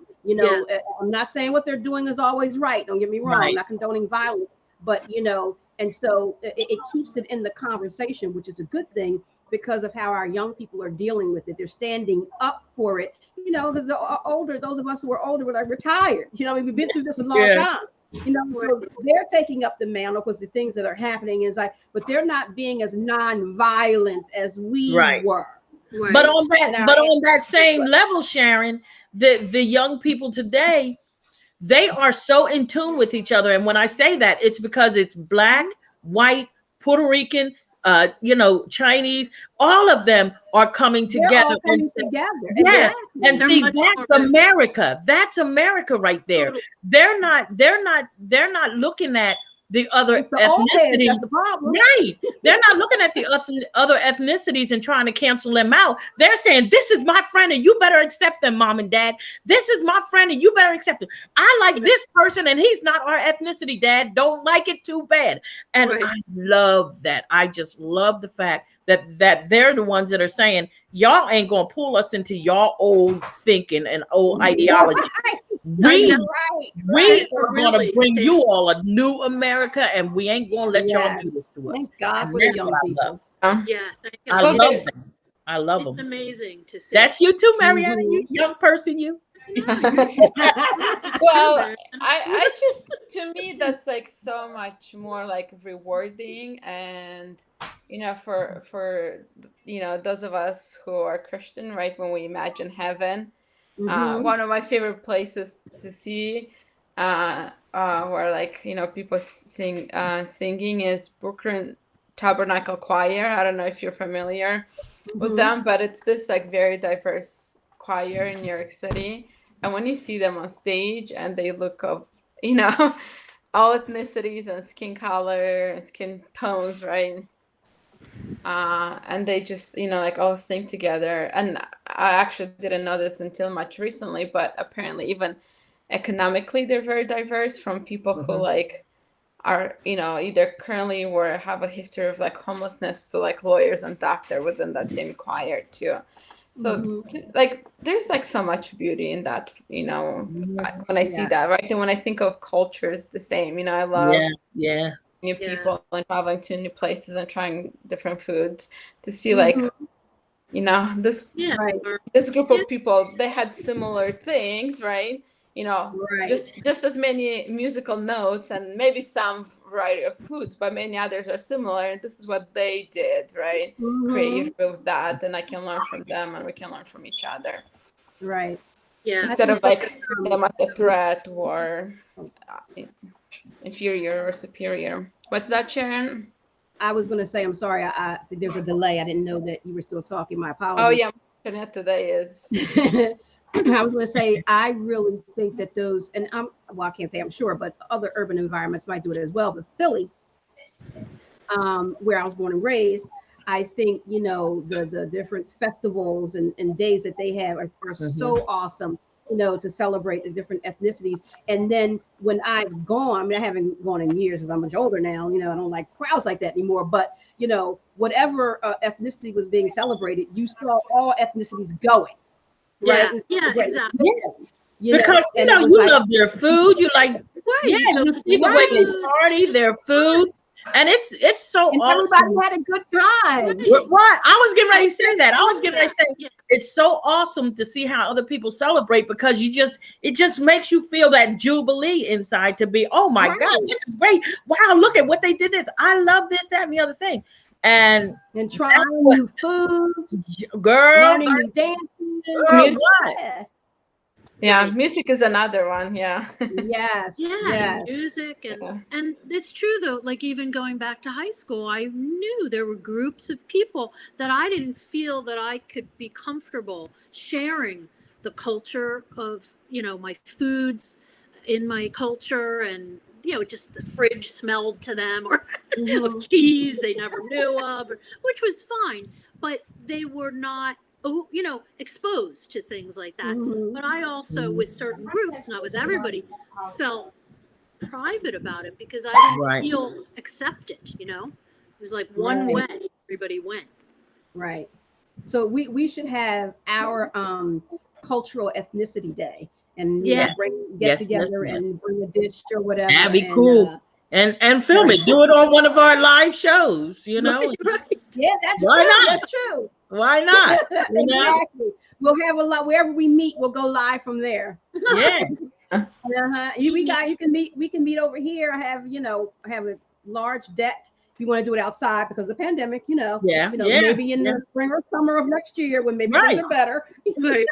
I'm not saying what they're doing is always right. Don't get me wrong. Right. I'm not condoning violence, but and so it keeps it in the conversation, which is a good thing, because of how our young people are dealing with it. They're standing up for it, because those of us who are older, we're retired. We've been through this a long time. So they're taking up the mantle, because the things that are happening is but they're not being as non-violent as we were. Right. But on that same level, Sharon, the young people today, they are so in tune with each other. And when I say that, it's because it's Black, white, Puerto Rican, Chinese, all of them are coming together. They're all coming together. Yes. Exactly. And see, that's America. That's America right there. Totally. They're not looking at the other ethnicities. That's the problem. Right. They're not looking at the other ethnicities and trying to cancel them out. They're saying, this is my friend and you better accept them, mom and dad. This is my friend and you better accept them. I like this person and he's not our ethnicity, dad. Don't like it, too bad. And I love that. I just love the fact that they're the ones that are saying, y'all ain't going to pull us into y'all old thinking and old ideology. We are going to bring you all a new America, and we ain't going to let y'all do this to us. Thank God for the young people. I love them. I love them. It's amazing to see. That's you too, Mariana. You young person, you. Well, I just, to me, that's like so much more like rewarding, and for those of us who are Christian, right, when we imagine heaven, one of my favorite places to see where like people singing is Brooklyn Tabernacle Choir. I don't know if you're familiar with them, but it's this like very diverse choir in New York City. And when you see them on stage and they look of, all ethnicities and skin color and skin tones, right? And they just, like all sing together. And I actually didn't know this until much recently, but apparently even economically, they're very diverse, from people who like are, either currently or have a history of like homelessness to like lawyers and doctor within that same choir too. So like there's like so much beauty in that, when I see that, right? And when I think of cultures the same, I love new people and traveling to new places and trying different foods to see like, this group of people, they had similar things, right? Just as many musical notes and maybe some variety of foods, but many others are similar. And this is what they did, right? Creative with that, and I can learn from them, and we can learn from each other. Right. Yeah. Instead of like seeing them as a threat or inferior or superior. What's that, Sharon? I was going to say, I'm sorry. There's a delay. I didn't know that you were still talking. My apologies. Oh yeah, internet today is. I was going to say, I really think that those, and I can't say I'm sure, but other urban environments might do it as well. But Philly, where I was born and raised, I think, the different festivals and days that they have are so awesome, to celebrate the different ethnicities. And then when I've gone, I mean, I haven't gone in years because I'm much older now, I don't like crowds like that anymore. But, whatever ethnicity was being celebrated, you saw all ethnicities going. Yeah, Right? yeah, exactly. Because you love their food. You like, right, you see the way they party, their food, and it's so and awesome. everybody had a good time. What I was getting ready to say that. I was getting ready to say it's so awesome to see how other people celebrate, because it just makes you feel that jubilee inside to be, oh my God, this is great. Wow, look at what they did this. I love this, that, and the other thing. And trying new foods, girl, learning new dances. Yeah, music is another one. Yeah. Yes. Music and it's true though. Like even going back to high school, I knew there were groups of people that I didn't feel that I could be comfortable sharing the culture of my foods in my culture, and just the fridge smelled to them, or of cheese they never knew of, which was fine, but they were not exposed to things like that. But I also, with certain groups, not with everybody, felt private about it because I didn't feel accepted. It was like one way everybody went. Right. So we should have our cultural ethnicity day, and get together and bring a dish or whatever. That'd be cool. And film it. Do it on one of our live shows. Right. Yeah, that's Why true. not? That's true. Why not? Exactly. We'll have a lot wherever we meet. We'll go live from there. Yeah. You can meet. We can meet over here. I have a large deck. If you want to do it outside because of the pandemic, maybe in the spring or summer of next year when maybe things are better. Right.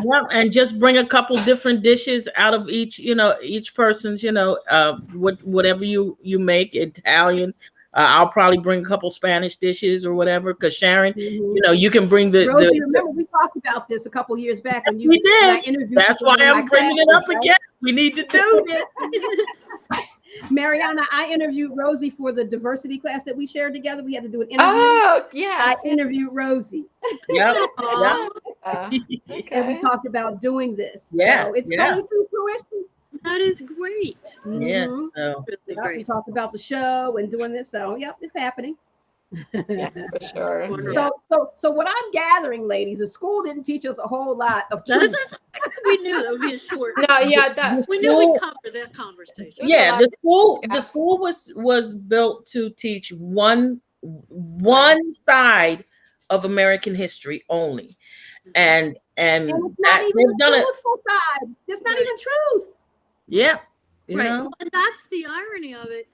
Yeah, and just bring a couple different dishes out of each person's, whatever you make, Italian. I'll probably bring a couple Spanish dishes or whatever. Because Sharon, you can bring the. Rosie, remember we talked about this a couple years back when we did. I interviewed. That's why I'm bringing it up again. We need to do this. Mariana, I interviewed Rosie for the diversity class that we shared together. We had to do an interview. Oh, yeah. I interviewed Rosie. Yep. Okay. And we talked about doing this. Yeah. So it's coming to fruition. That is great. Yeah. So Really great. We talked about the show and doing this. So it's happening. Yeah, for sure. So what I'm gathering, ladies, is school didn't teach us a whole lot of truth. We knew that would be a short. No, yeah, we knew we'd cover that conversation. Yeah, the school was built to teach one side of American history only, and it's not even the truthful side. It's not even truth. Yeah, right. Well, and that's the irony of it.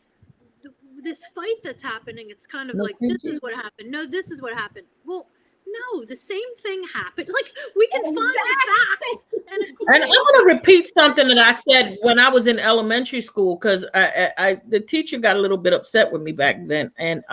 This fight that's happening, it's kind of like, this is what happened. No, this is what happened. Well, no, the same thing happened. Like, we can find facts. And I'm going to repeat something that I said when I was in elementary school, because the teacher got a little bit upset with me back then. And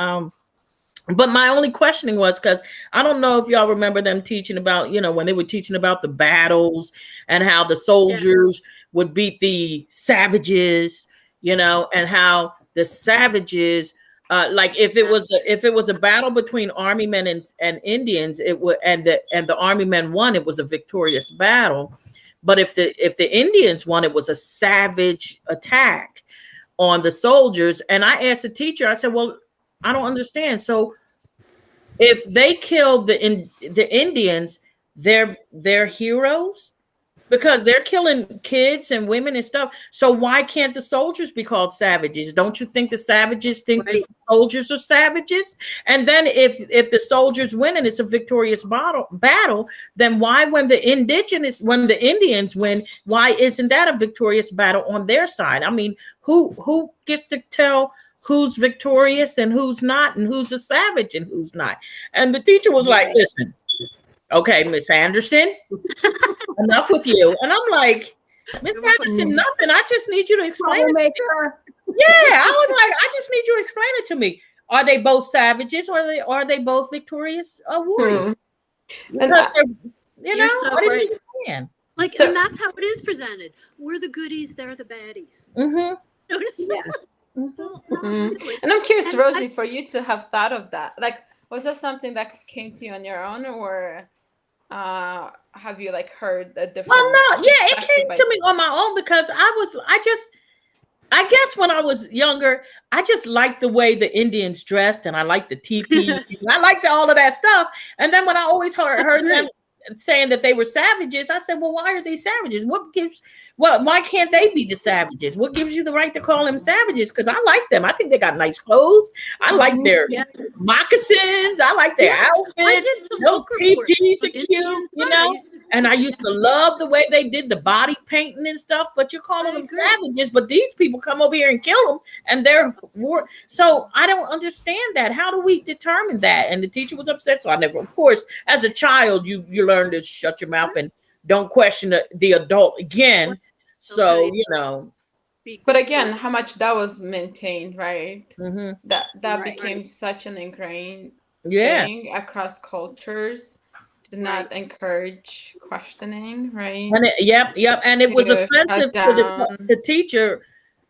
but my only questioning was, because I don't know if y'all remember them teaching about, when they were teaching about the battles and how the soldiers would beat the savages, and how the savages, like if it was a battle between army men and Indians, it would and the army men won, it was a victorious battle. But if the Indians won, it was a savage attack on the soldiers. And I asked the teacher, I said, well, I don't understand. So if they killed the Indians, they're heroes? Because they're killing kids and women and stuff. So why can't the soldiers be called savages? Don't you think the savages think the soldiers are savages? And then if the soldiers win and it's a victorious battle, then why when the Indians win, why isn't that a victorious battle on their side? I mean, who gets to tell who's victorious and who's not, and who's a savage and who's not? And the teacher was like, listen, okay, Miss Anderson, enough with you. And I'm like, Miss Anderson, nothing. I just need you to explain it to me. Yeah, I was like, I just need you to explain it to me. are they both savages, or are they both victorious warriors? Because You're so what did right. he saying? Like, and that's how it is presented. We're the goodies, they're the baddies. Mm-hmm. Notice? Yes. Well, not really. And I'm curious, And Rosie, for you to have thought of that. Like, was that something that came to you on your own, or have you like heard a different? Well, no, yeah, it perspective came to me on my own because I guess when I was younger, I just liked the way the Indians dressed, and I liked the teepee. I liked all of that stuff. And then when I always heard them saying that they were savages, I said, well, why are they savages? Why can't they be the savages? What gives you the right to call them savages? Because I like them. I think they got nice clothes. I like their moccasins. I like their outfits. Those teepees are cute, and I used to love the way they did the body painting and stuff, but you're calling them savages, but these people come over here and kill them, and they're war. So I don't understand that. How do we determine that? And the teacher was upset, so I never, of course, as a child, you learn to shut your mouth and don't question the adult again. So, But again, how much that was maintained, right? Mm-hmm. That became such an ingrained thing across cultures to not encourage questioning, right? And and it was offensive to the teacher.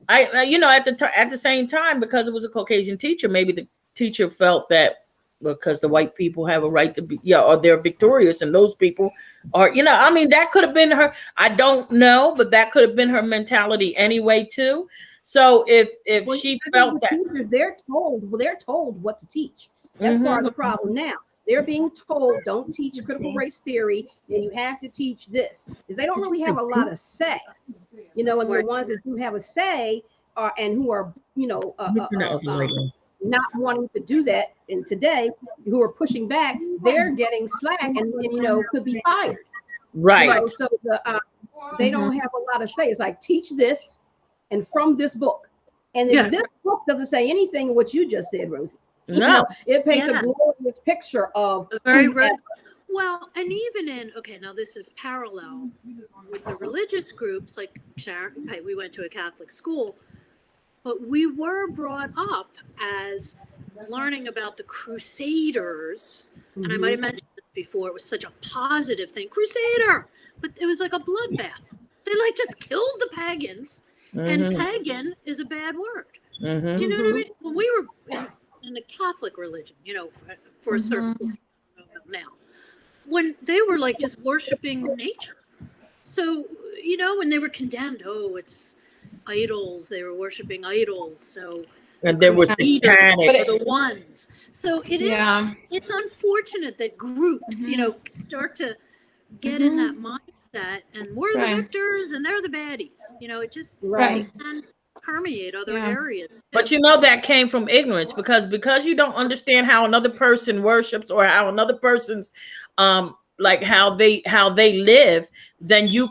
At the same time, because it was a Caucasian teacher, maybe the teacher felt that because the white people have a right to be, or they're victorious, and those people are, that could have been her. I don't know, but that could have been her mentality anyway too. So if she felt that teachers, they're told what to teach. That's part of the problem now. They're being told, don't teach critical race theory, and you have to teach this. Because they don't really have a lot of say. And the ones that do have a say are, and who are, not wanting to do that, and today, who are pushing back, they're getting slack and could be fired. Right. So they don't have a lot of say. It's like, teach this, and from this book. And this book doesn't say anything of what you just said, Rosie. No, it paints a glorious picture of very well, and even in now this is parallel with the religious groups, like Sharon. Okay, we went to a Catholic school, but we were brought up as learning about the Crusaders, and I might have mentioned this before. It was such a positive thing, Crusader, but it was like a bloodbath. They just killed the pagans, and pagan is a bad word. Do you know what I mean? When we were in the Catholic religion, for a certain point, now, when they were just worshiping nature. So, when they were condemned, it's idols, they were worshiping idols. So, and there was the ones. So it's unfortunate that groups, start to get in that mindset, and we're the victors and they're the baddies. It just can permeate other areas. But that came from ignorance, because you don't understand how another person worships, or how another person's how they live, then you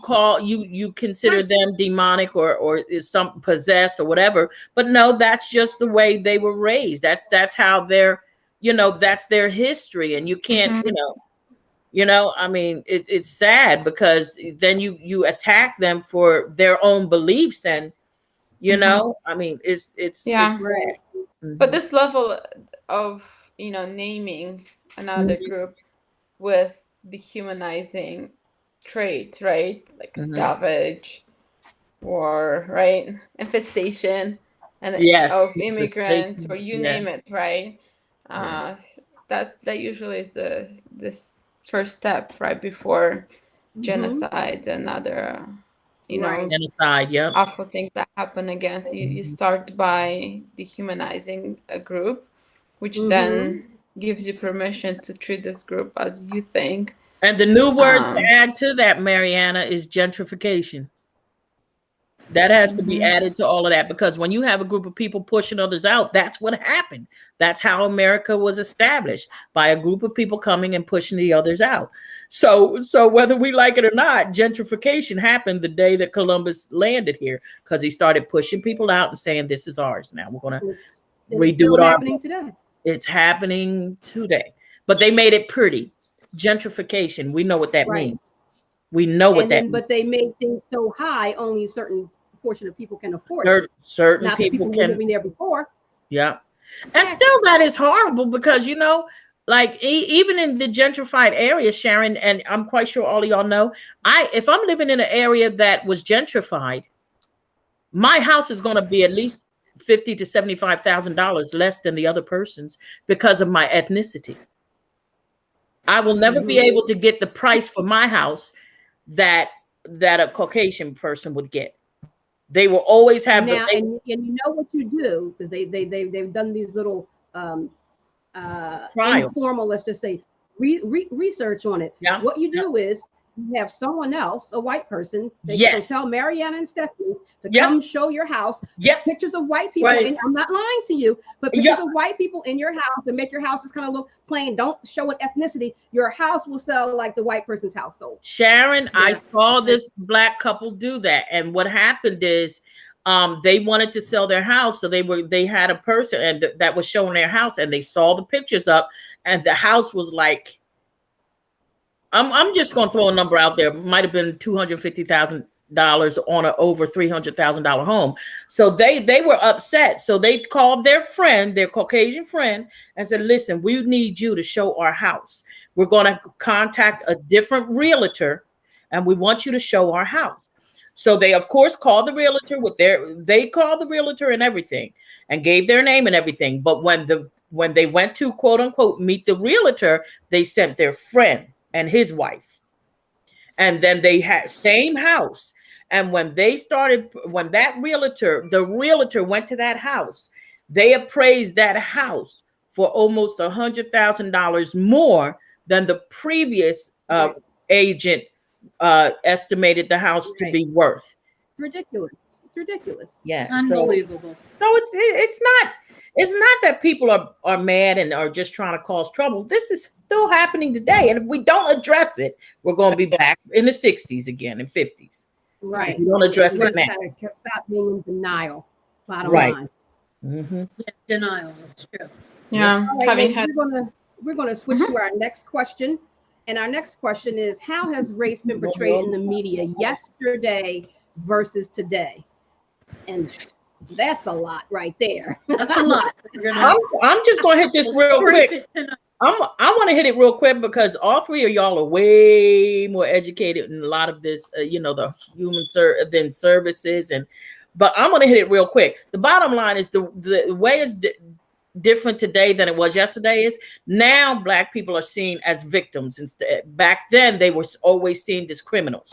consider them demonic or is some possessed or whatever. But no, that's just the way they were raised. That's how they're, that's their history, and you can't, it's sad, because then you attack them for their own beliefs, and it's rare. But this level of naming another group with dehumanizing traits, right? Like savage, war, right? Infestation, and of immigrants, or you name it, right? That usually is this first step, right, before genocides and other genocide, awful things that happen against you. You start by dehumanizing a group, which then gives you permission to treat this group as you think. And the new word to add to that, Mariana, is gentrification. That has to be added to all of that, because when you have a group of people pushing others out, that's what happened. That's how America was established, by a group of people coming and pushing the others out. So whether we like it or not, gentrification happened the day that Columbus landed here, because he started pushing people out and saying, this is ours now. We're going to redo it. Happening today. It's happening today. But they made it pretty. Gentrification. We know what that means. We know what that means. But they made things so high, only a certain portion of people can afford it. Certain people can. Living there before. Yeah. And still, that is horrible because, like even in the gentrified area, Sharon, and I'm quite sure all of y'all know, if I'm living in an area that was gentrified, my house is going to be at least $50,000 to $75,000 less than the other person's because of my ethnicity. I will never be able to get the price for my house that a Caucasian person would get. They will always have now, and you know what you do, because they've done these little informal, let's just say, research on it. Yeah. What you do is you have someone else, a white person. Yes. So tell Mariana and Stephanie to Yep. come show your house. Yep. Pictures of white people. Right. And I'm not lying to you, but pictures Yep. of white people in your house and make your house just kind of look plain. Don't show an ethnicity. Your house will sell like the white person's house sold. Sharon, Yeah. I saw this Black couple do that, and what happened is, they wanted to sell their house, so they had a person and that was showing their house, and they saw the pictures up, and the house was like, I'm just gonna throw a number out there, might have been $250,000 on an over $300,000 home. So they were upset. So they called their friend, their Caucasian friend, and said, "Listen, we need you to show our house. We're gonna contact a different realtor, and we want you to show our house." So they, of course, called the realtor they called the realtor and everything and gave their name and everything. But when they went to quote unquote meet the realtor, they sent their friend and his wife. And then they had same house. And when the realtor went to that house, they appraised that house for almost $100,000 more than the previous agent estimated the house to be worth. Ridiculous. It's ridiculous. Yeah. Unbelievable. So it's not that people are mad and are just trying to cause trouble. This is still happening today. And if we don't address it, we're going to be back in the 60s again and 50s. Right. If we don't address it now. Stop being in denial. Bottom Right. line. Mm-hmm. Denial. That's true. Yeah. All right, Having ladies, we're gonna switch to our next question. And our next question is, how has race been portrayed in the media yesterday versus today? And that's a lot right there. That's a lot. I'm just going to hit this real quick. I want to hit it real quick because all three of y'all are way more educated in a lot of this, the human services. But I'm going to hit it real quick. The bottom line is the way it's different today than it was yesterday is now Black people are seen as victims. Instead, back then they were always seen as criminals.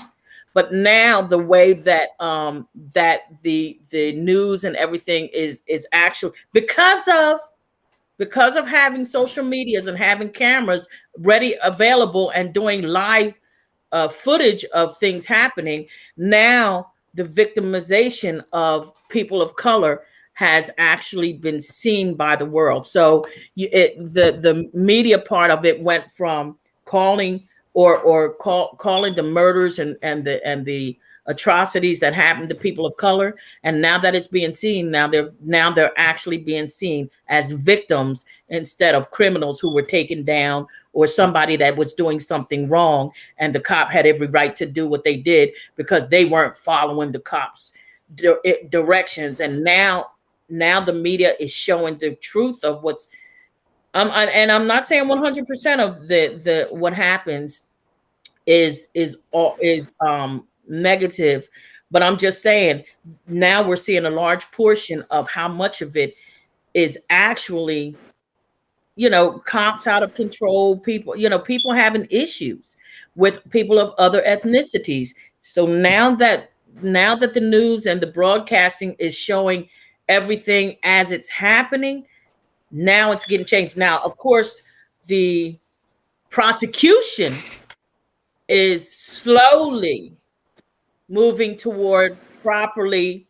But now the way that that the news and everything is actually because of having social medias and having cameras ready, available, and doing live footage of things happening, now the victimization of people of color has actually been seen by the world. So the media part of it went from calling calling the murders and the atrocities that happened to people of color, and now that it's being seen, now they're actually being seen as victims instead of criminals who were taken down, or somebody that was doing something wrong and the cop had every right to do what they did because they weren't following the cops' directions. And now the media is showing the truth of what's and I'm not saying 100% of the what happens is negative, but I'm just saying now we're seeing a large portion of how much of it is actually, cops out of control, people having issues with people of other ethnicities. So now that the news and the broadcasting is showing everything as it's happening, now it's getting changed. Now, of course, the prosecution is slowly moving toward properly,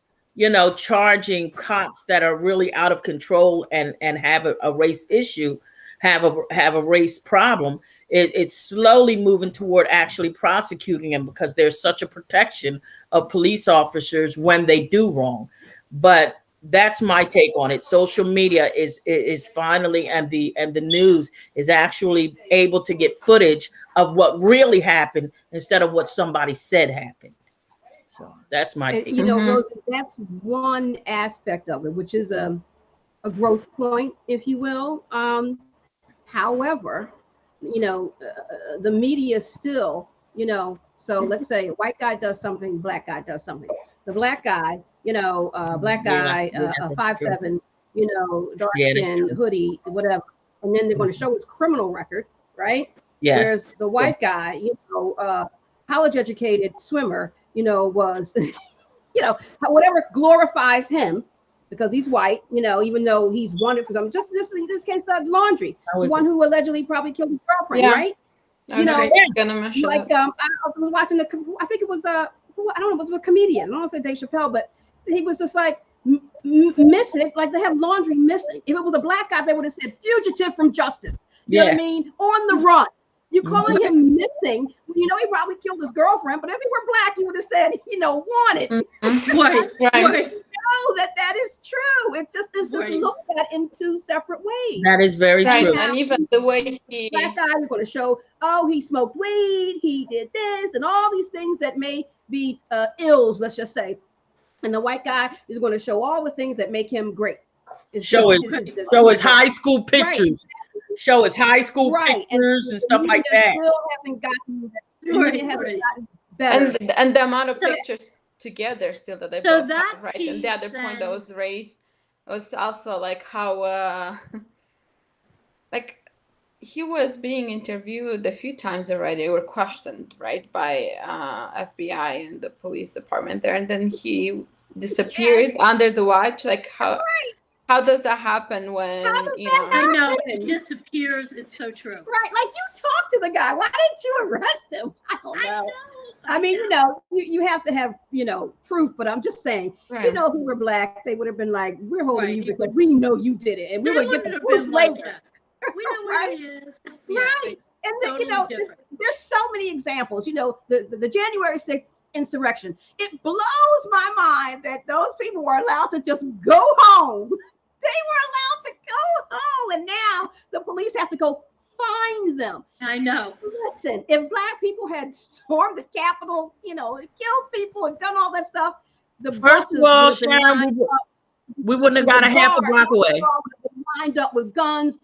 charging cops that are really out of control and have a race issue, have a race problem. It's slowly moving toward actually prosecuting them because there's such a protection of police officers when they do wrong. But that's my take on it. Social media is finally, and the news is actually able to get footage of what really happened instead of what somebody said happened. So that's my take. Rosie, that's one aspect of it, which is a growth point, if you will. However, the media still, so let's say a white guy does something, black guy does something. The black guy, black guy, that's true. 5'7", dark Yeah, that's skin, true. hoodie, whatever. And then they're going to show his criminal record, right? Yes. Whereas the white guy, college educated swimmer, was, whatever glorifies him because he's white, even though he's wanted for something. Just in this case, the laundry, the one who allegedly probably killed his girlfriend, right? I was gonna mention like that. I was watching I think it was I don't know, was it a comedian? I don't want to say Dave Chappelle, but he was just like missing, like they have laundry missing. If it was a black guy, they would have said fugitive from justice. You know what I mean? On the run. You calling him missing? He probably killed his girlfriend. But if he were black, you would have said, wanted. Right. Know that is true. It's just looked at in two separate ways. That is very true. And even the way black guy is going to show, he smoked weed, he did this, and all these things that may be ills, let's just say. And the white guy is going to show all the things that make him great. Show his high school pictures. Right. Show his high school pictures and stuff like that. Still hasn't gotten better. And the amount of pictures together still that they both have, right? And the other point that was raised was also like how like he was being interviewed a few times already, or questioned, right, by FBI and the police department there, and then he disappeared under the watch. Like how does that happen when I know it disappears? It's so true. Right, like you talked to the guy. Why didn't you arrest him? I don't know. I mean, you have to have proof. But I'm just saying, if we were black, they would have been like, "We're holding you because we know you did it, and we would get the proof later." We know where he is. Right, and then, there's so many examples. The January 6th insurrection. It blows my mind that those people were allowed to just go home. They were allowed to go home, and now the police have to go find them. I know. Listen, if black people had stormed the Capitol, killed people and done all that stuff, first of all, Sharon, we wouldn't have got a half a block away. Lined up with guns.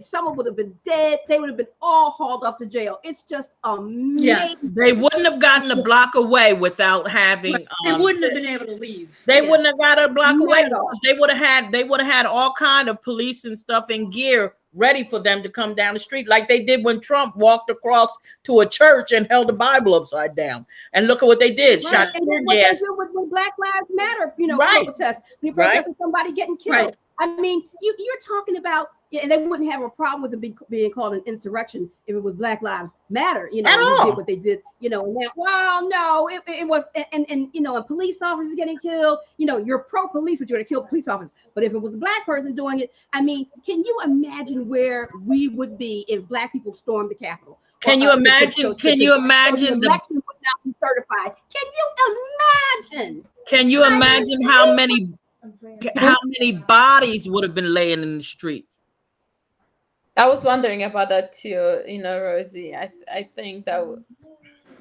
Someone would have been dead. They would have been all hauled off to jail. It's just amazing. Yeah. They wouldn't have gotten a block away without having. They wouldn't have been able to leave. They wouldn't have got a block away because they would have had all kind of police and stuff and gear ready for them to come down the street, like they did when Trump walked across to a church and held the Bible upside down. And look at what they did. Right. Shot tear gas. With Black Lives Matter, protest. When you protest somebody getting killed. Right. I mean, you're talking about. And they wouldn't have a problem with it being called an insurrection if it was Black Lives Matter, At all. They did what they did, it was, and police officers getting killed, you're pro-police, but you're going to kill police officers. But if it was a black person doing it, I mean, can you imagine where we would be if black people stormed the Capitol? Can you imagine? The election would not be certified? Can you imagine how many bodies would have been laying in the street? I was wondering about that too, Rosie. I think that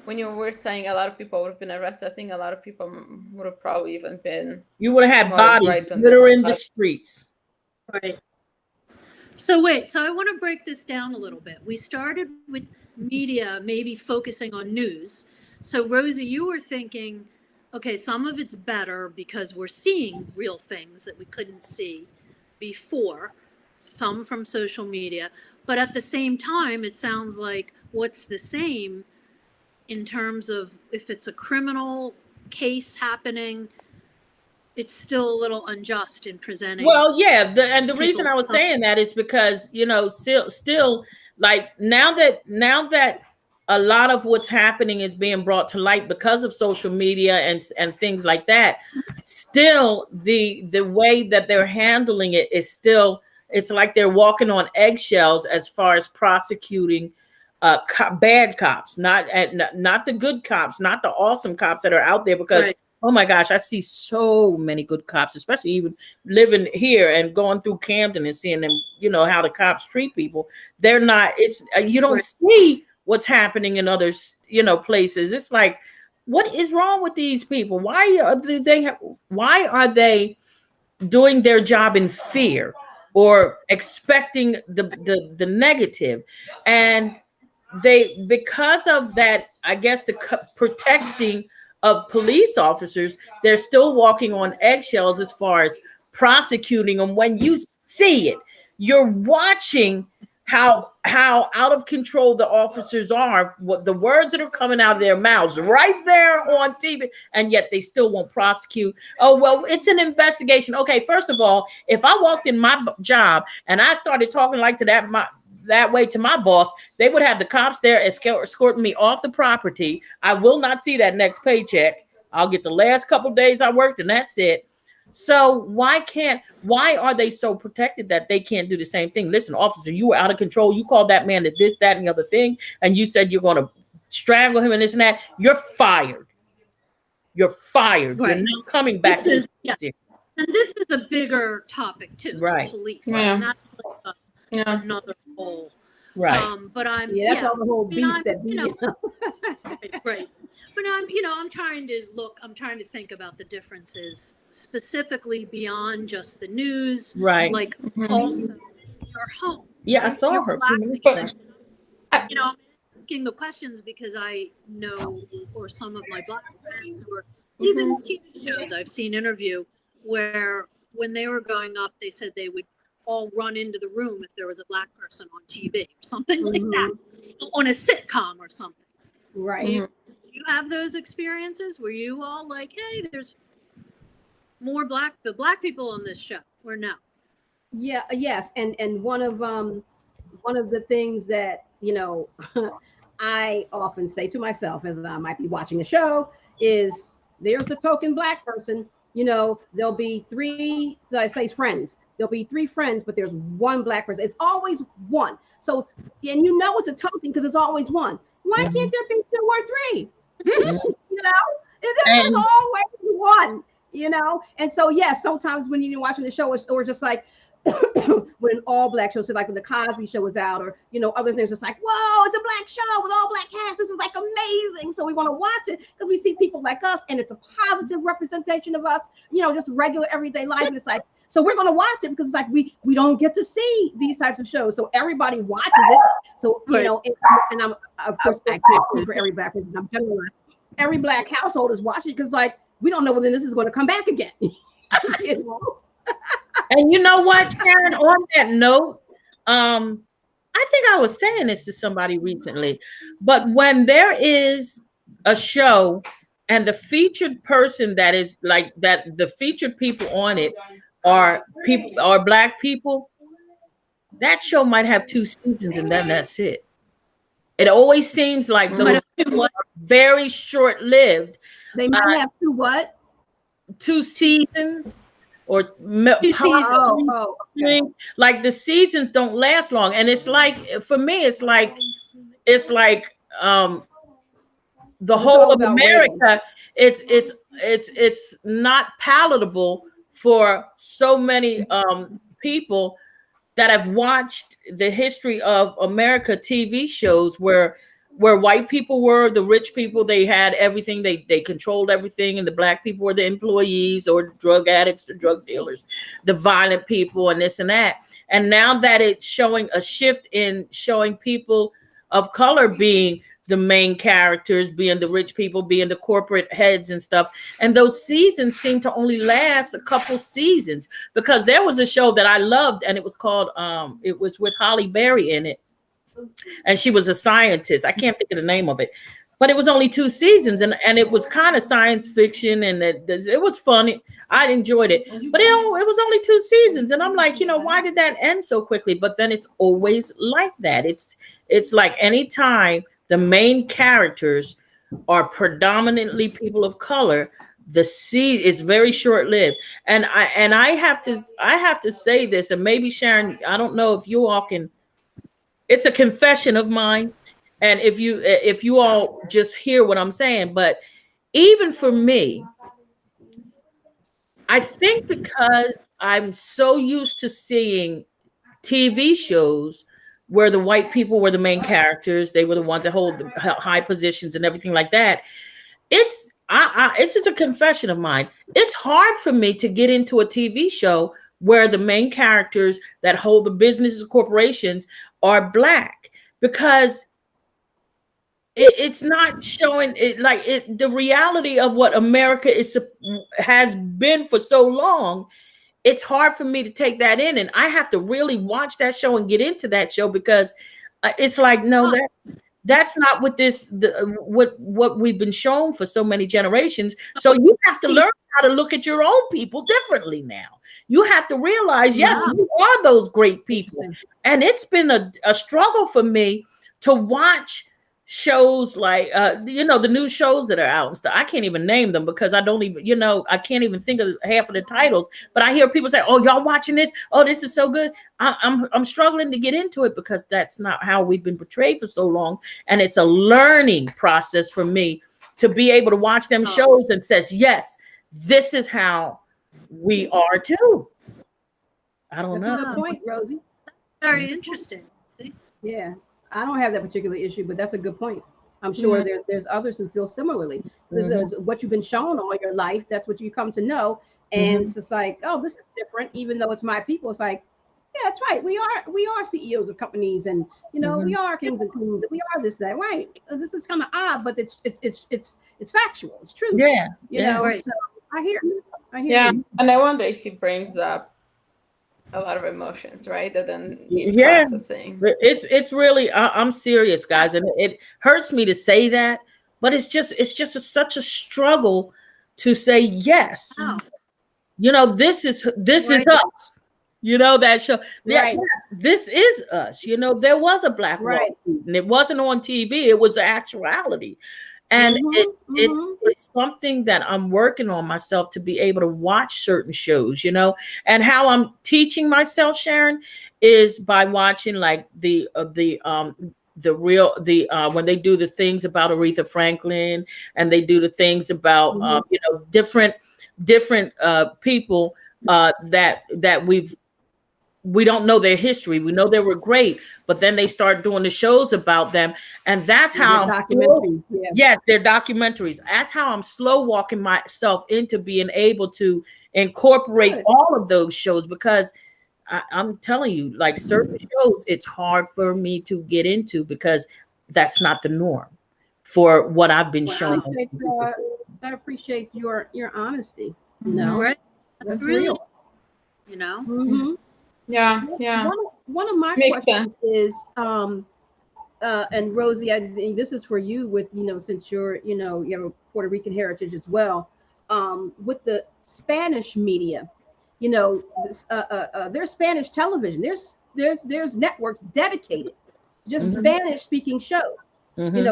when you were saying a lot of people would have been arrested, I think a lot of people would have probably even been. You would have had bodies littering the streets. Right. So I want to break this down a little bit. We started with media maybe focusing on news. So Rosie, you were thinking, okay, some of it's better because we're seeing real things that we couldn't see before. Some from social media, but at the same time, it sounds like what's the same in terms of if it's a criminal case happening, it's still a little unjust in presenting. Well, yeah, the reason I was saying that is because still like now that a lot of what's happening is being brought to light because of social media and things like that. Still, the way that they're handling it is still. It's like they're walking on eggshells as far as prosecuting bad cops, not the good cops, not the awesome cops that are out there. Because oh my gosh, I see so many good cops, especially even living here and going through Camden and seeing them. How the cops treat people. They're not. It's you don't see what's happening in other places. It's like, what is wrong with these people? Why are they doing their job in fear or expecting the negative. And they, because of that, I guess the protecting of police officers, they're still walking on eggshells as far as prosecuting them. When you see it, you're watching how out of control the officers are, what the words that are coming out of their mouths right there on TV, and yet they still won't prosecute. Oh, well, it's an investigation. Okay, first of all, if I walked in my job and I started talking like to that way to my boss, they would have the cops there escorting me off the property. I will not see that next paycheck. I'll get the last couple of days I worked, and that's it. So why are they so protected that they can't do the same thing? Listen, officer, you were out of control. You called that man to this, that, and the other thing, and you said you're going to strangle him and this and that. You're fired. You're fired. Right. You're not coming back. And this is a bigger topic too, right? Police. Yeah. And that's like another whole. Right. But I'm that's all the whole beast that right. But I'm trying to think about the differences specifically beyond just the news. Right. Like also your home. Yeah, I saw her. I'm asking the questions because I know, or some of my Black friends, or even TV shows I've seen interview where when they were growing up, they said they would all run into the room if there was a Black person on TV or something like that, on a sitcom or something. Right. Do you have those experiences? Were you all like, hey, there's more Black people on this show, or no? Yeah. Yes. And one of the things that I often say to myself as I might be watching a show is, there's the token Black person. There'll be three, so I say friends. There'll be three friends, but there's one Black person. It's always one. So, and it's a token because it's always one. Why can't there be two or three? There's always one. And so yes, sometimes when you're watching the show, or just like when an all Black show, so like when the Cosby Show was out, or other things, just like, whoa, it's a Black show with all Black cast. This is like amazing. So we want to watch it because we see people like us, and it's a positive representation of us. Just regular everyday life. And it's like, so we're going to watch it because it's like we don't get to see these types of shows. So everybody watches it. So and I'm, of course, I can't speak for every Black person. I'm generalizing. Every Black household is watching because like we don't know when this is going to come back again. And you know what, Sharon, on that note, I think I was saying this to somebody recently, but when there is a show and the featured person that is like that, the featured people on it are Black people, that show might have 2 seasons and then that's it. It always seems like those are very short-lived. They might have 2 what? 2 seasons. Or 2 seasons. Okay. Like the seasons don't last long, and it's like, for me, it's like the whole of America. It's not palatable for so many people that have watched the history of America TV shows where white people were the rich people. They had everything. They controlled everything. And the Black people were the employees or drug addicts, the drug dealers, the violent people, and this and that. And now that it's showing a shift in showing people of color being the main characters, being the rich people, being the corporate heads and stuff. And those seasons seem to only last a couple seasons, because there was a show that I loved, and it was called, it was with Holly Berry in it. And she was a scientist. I can't think of the name of it, but it was only 2 seasons, and it was kind of science fiction, and it was funny. I enjoyed it, but it was only 2 seasons, and I'm like, why did that end so quickly? But then it's always like that. It's like anytime the main characters are predominantly people of color, the seed is very short-lived. And I have to say this, and maybe Sharon, I don't know if you all can. It's a confession of mine, and if you all just hear what I'm saying, but even for me, I think because I'm so used to seeing TV shows where the white people were the main characters, they were the ones that hold the high positions and everything like that. It's This is a confession of mine. It's hard for me to get into a TV show where the main characters that hold the businesses, corporations are Black, because it's not showing it like it. The reality of what America has been for so long. It's hard for me to take that in, and I have to really watch that show and get into that show, because it's like, no, that's not what what we've been shown for so many generations. So you have to learn how to look at your own people differently now. You have to realize, you are those great people. And it's been a struggle for me to watch shows like the new shows that are out and stuff. I can't even name them because I don't even, I can't even think of half of the titles, but I hear people say, oh, y'all watching this? Oh, this is so good. I'm struggling to get into it because that's not how we've been portrayed for so long. And it's a learning process for me to be able to watch them shows and says, yes, this is how we are too. I don't know. That's a good point, Rosie. Very interesting. Yeah. I don't have that particular issue, but that's a good point. I'm sure there's others who feel similarly. This is what you've been shown all your life. That's what you come to know. And it's just like, oh, this is different. Even though it's my people, it's like, yeah, that's right. We are CEOs of companies, and we are kings and queens. We are this, that, right? This is kind of odd, but it's factual. It's true. Yeah. Right. So I hear you. And I wonder if it brings up a lot of emotions, right? That then processing. It's really, I'm serious, guys, and it hurts me to say that, but it's just such a struggle to say yes. Wow. This is us. That show. Right. This is us. There was a Black Wall Street, and it wasn't on TV. It was actuality. And it's something that I'm working on myself to be able to watch certain shows, and how I'm teaching myself, Sharon, is by watching like when they do the things about Aretha Franklin, and they do the things about different people that we don't know their history. We know they were great, but then they start doing the shows about them. And that's how documentaries. They're documentaries. That's how I'm slow walking myself into being able to incorporate all of those shows, because I'm telling you, like certain shows, it's hard for me to get into because that's not the norm for what I've been shown. I appreciate your honesty. Right. That's really real. Yeah. One of my questions is, and Rosie, I think this is for you with, since you have a Puerto Rican heritage as well, with the Spanish media, there's Spanish television. There's networks dedicated just Spanish speaking shows,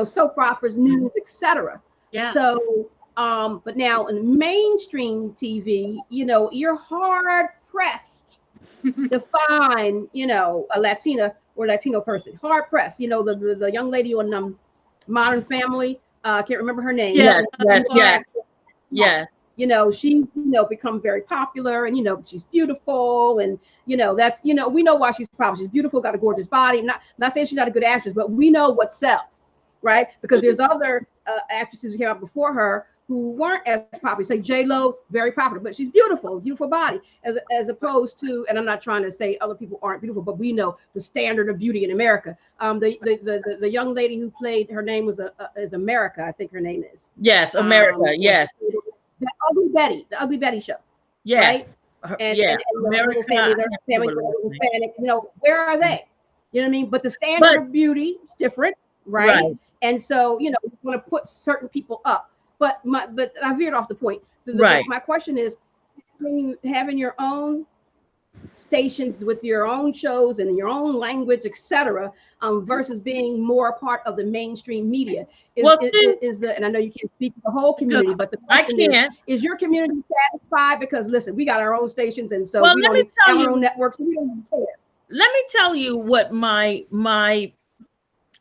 soap operas, news, etc. Yeah. So, but now in mainstream TV, you're hard pressed to find, a Latina or Latino person. Hard pressed. The young lady on Modern Family. I can't remember her name. Yes. She become very popular, and she's beautiful, and that's we know why she's popular. She's beautiful, got a gorgeous body. I'm not saying she's not a good actress, but we know what sells, right? Because there's other actresses who came out before her who weren't as popular. Say J-Lo, very popular, but she's beautiful body, as opposed to, and I'm not trying to say other people aren't beautiful, but we know the standard of beauty in America. The young lady who played, her name is America, I think her name is. Yes, America, yes. The Ugly Betty show. Yeah. Right? And America, their family was Hispanic. Where are they? You know what I mean? But the standard of beauty is different, right? And so, you want to put certain people up. But I veered off the point. My question is, having your own stations with your own shows and your own language, etc., versus being more a part of the mainstream media. And I know you can't speak for the whole community, but the question is your community satisfied? Because listen, we got our own stations, and so we don't have our own networks, and we don't even care. Let me tell you what my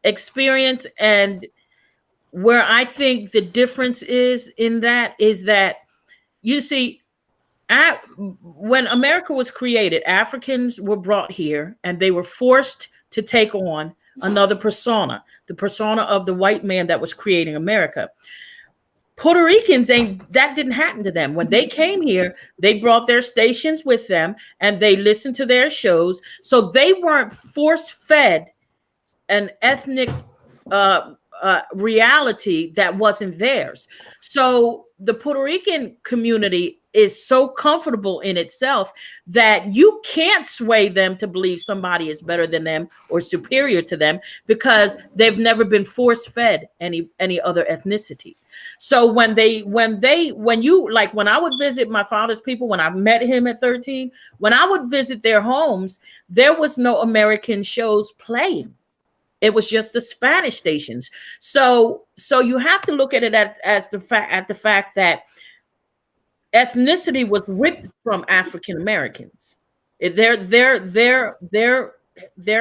experience and where I think the difference is that you see, when America was created, Africans were brought here and they were forced to take on another persona, the persona of the white man that was creating America. Puerto Ricans that didn't happen to them. When they came here, they brought their stations with them and they listened to their shows. So they weren't force fed an ethnic reality that wasn't theirs. So the Puerto Rican community is so comfortable in itself that you can't sway them to believe somebody is better than them or superior to them, because they've never been force fed any other ethnicity. So when you, like, when I would visit my father's people, when I met him at 13, when I would visit their homes, there was no American shows playing. It was just the Spanish stations. So you have to look at it as the fact that ethnicity was ripped from African Americans. Their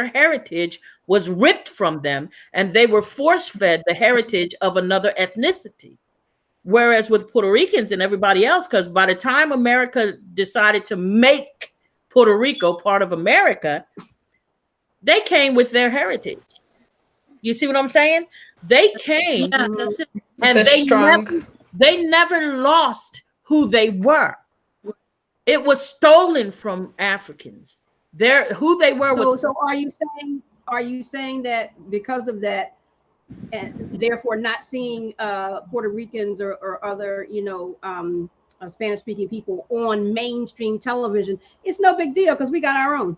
heritage was ripped from them, and they were force fed the heritage of another ethnicity. Whereas with Puerto Ricans and everybody else, because by the time America decided to make Puerto Rico part of America, they came with their heritage. You see what I'm saying? They came, Yeah, that's it. and They're they never lost who they were. It was stolen from Africans. Who they were was. So are you saying that because of that, and therefore not seeing Puerto Ricans or other, Spanish speaking people on mainstream television, it's no big deal because we got our own?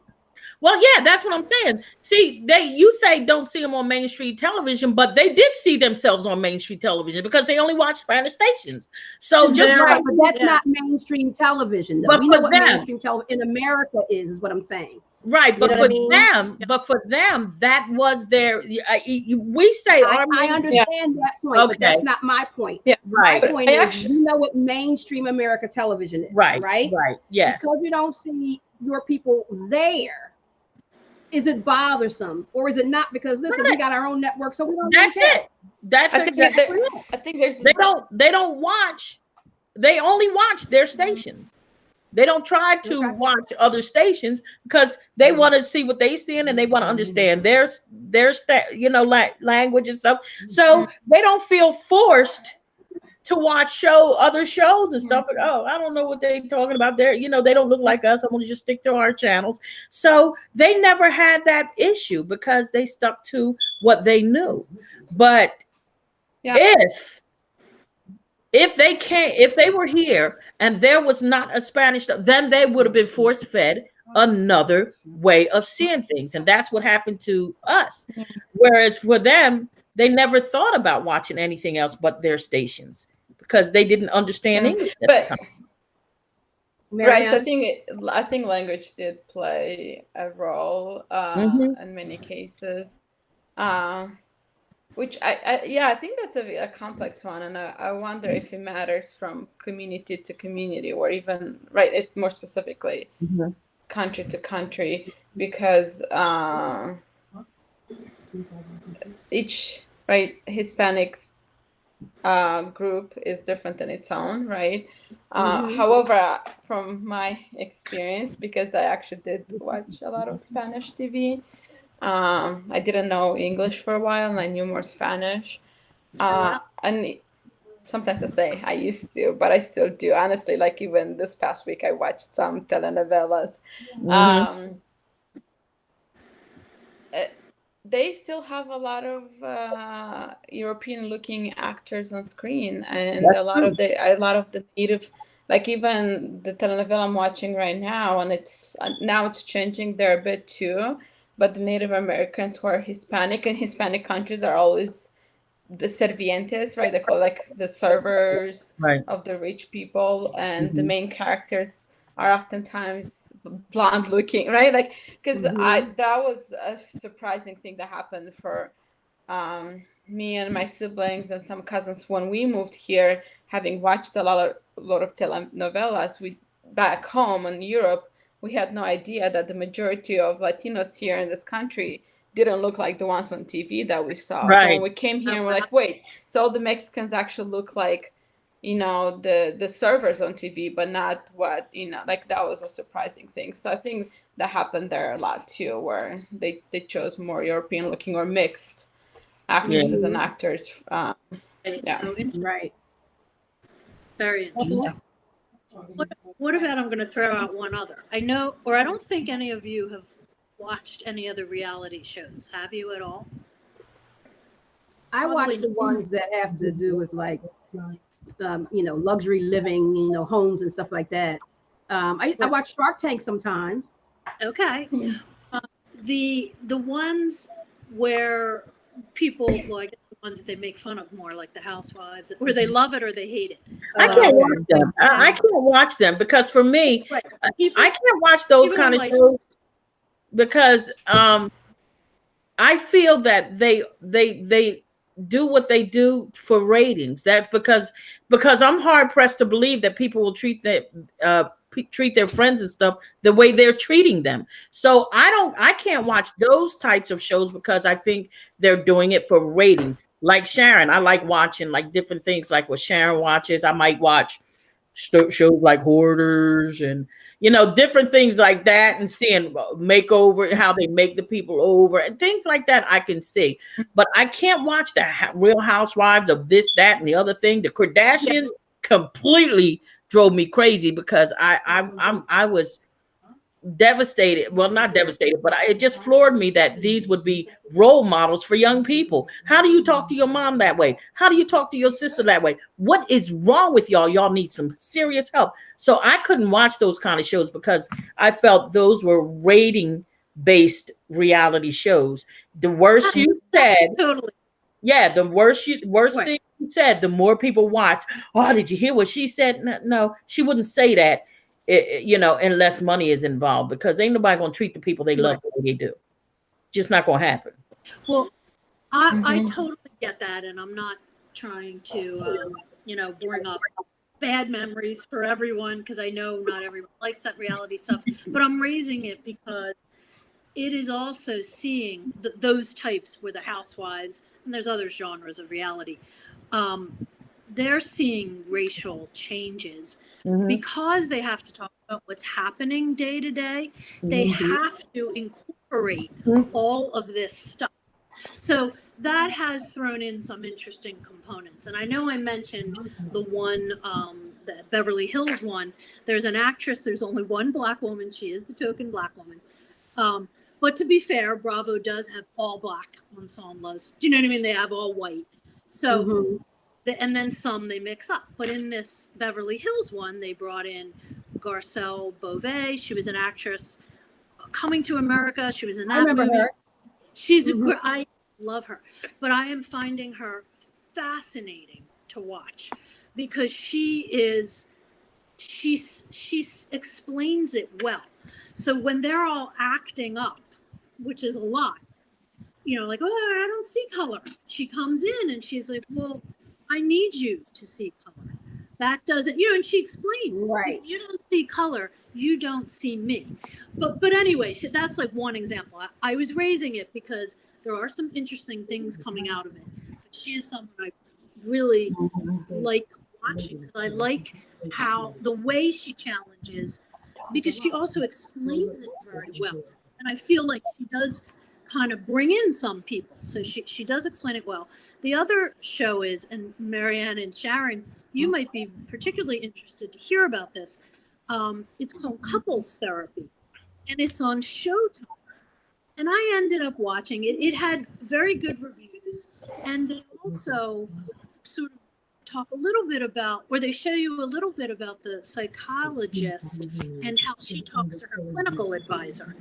Well, yeah, that's what I'm saying. See, you say don't see them on mainstream television, but they did see themselves on mainstream television because they only watch Spanish stations. So just right, but that's not mainstream television, though. But we know what them, mainstream television in America is what I'm saying. Right, but for them, that was their. We say I understand that point, but that's not my point. Yeah, right. My point is, you know what mainstream America television is, right? Right. Yes. Because we don't see your people there. Is it bothersome, or is it not? Because listen, we got our own network, so we don't. That's it. That's exactly it. I think there's they don't watch. They only watch their stations. They don't try to watch other stations because they want to see what they seeing and they want to understand their language and stuff. So they don't feel forced to watch other shows and stuff. But, I don't know what they're talking about there. They don't look like us. I'm going to just stick to our channels. So they never had that issue because they stuck to what they knew. But if they were here and there was not a Spanish, then they would have been force fed another way of seeing things. And that's what happened to us. Whereas for them, they never thought about watching anything else but their stations because they didn't understand English at the time. Right. So I think language did play a role in many cases. Which I think that's a complex one, and I wonder if it matters from community to community, or even more specifically, country to country, because each Hispanic group is different in its own, right? However, from my experience, because I actually did watch a lot of Spanish TV. I didn't know English for a while, and I knew more Spanish. And sometimes I say I used to, but I still do. Honestly, like even this past week, I watched some telenovelas. They still have a lot of European-looking actors on screen, and a lot of the native. Like even the telenovela I'm watching right now, and it's changing there a bit too. But the Native Americans who are Hispanic in Hispanic countries are always the servientes, right? They call the servers of the rich people, and the main characters are oftentimes blonde looking, right? Because that was a surprising thing that happened for me and my siblings and some cousins when we moved here, having watched a lot of telenovelas. Back home in Europe, we had no idea that the majority of Latinos here in this country didn't look like the ones on TV that we saw. So when we came here, we're like, wait, so all the Mexicans actually look like, the servers on TV, but not what, that was a surprising thing. So I think that happened there a lot too, where they chose more European looking or mixed actresses and actors. Right. Very interesting. What about, I'm going to throw out one other. I know, or I don't think any of you have watched any other reality shows. Have you at all? I watch the ones that have to do with like, luxury living, homes and stuff like that. I watch Shark Tank sometimes. Okay. The ones where people, well, I guess the ones that they make fun of more, like the Housewives, where they love it or they hate it. I can't watch them. I can't watch them because for me, Right. I can't watch those kind of shows because I feel that they do what they do for ratings. That because I'm hard pressed to believe that people will treat their friends and stuff the way they're treating them. So I can't watch those types of shows because I think they're doing it for ratings. Like Sharon, I like watching like different things, like what Sharon watches. I might watch shows like Hoarders and different things like that, and seeing makeover, how they make the people over and things like that. I can see, but I can't watch the Real Housewives of this, that, and the other thing. The Kardashians completely drove me crazy because I was devastated. Well, not devastated, but it just floored me that these would be role models for young people. How do you talk to your mom that way? How do you talk to your sister that way? What is wrong with y'all? Y'all need some serious help. So I couldn't watch those kind of shows because I felt those were rating based reality shows. The worse you said, Totally. Yeah, the worse Right. thing you said, the more people watch. Oh, did you hear what she said? No, she wouldn't say that. Unless money is involved, because ain't nobody gonna treat the people they love the way they do. Just not gonna happen. Well, I totally get that, and I'm not trying to, bring up bad memories for everyone, because I know not everyone likes that reality stuff, but I'm raising it because it is also seeing those types where the Housewives, and there's other genres of reality, they're seeing racial changes because they have to talk about what's happening day to day. They have to incorporate all of this stuff. So that has thrown in some interesting components. And I know I mentioned the one, the Beverly Hills one. There's an actress, there's only one Black woman. She is the token Black woman. But to be fair, Bravo does have all Black ensembles. Do you know what I mean? They have all white. So, and then some they mix up. But in this Beverly Hills one, they brought in Garcelle Beauvais. She was an actress coming to America. She was in that I remember movie. her. She's I love her, but I am finding her fascinating to watch because she explains it well. So when they're all acting up, which is a lot, like, oh, I don't see color. She comes in and she's like, well, I need you to see color. That doesn't, and she explains, Right. If you don't see color, you don't see me. But anyway, that's like one example. I was raising it because there are some interesting things coming out of it. But she is someone I really like watching because I like how the way she challenges, because she also explains it very well. And I feel like she does kind of bring in some people. So she does explain it well. The other show is, and Marianne and Sharon, you might be particularly interested to hear about this. It's called Couples Therapy, and it's on Showtime. And I ended up watching it. It had very good reviews, and they also sort of talk a little bit about, or they show you a little bit about the psychologist and how she talks to her clinical advisor.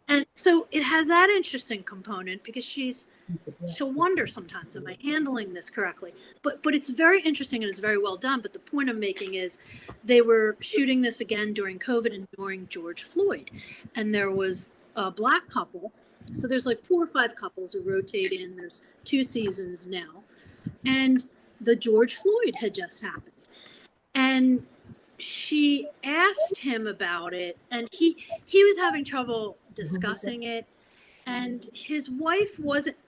And so it has that interesting component because she'll wonder sometimes, am I handling this correctly? But it's very interesting and it's very well done. But the point I'm making is they were shooting this again during COVID and during George Floyd. And there was a Black couple. So there's like 4 or 5 couples who rotate in. There's 2 seasons now. And the George Floyd had just happened. And she asked him about it, and he was having trouble discussing it. And his wife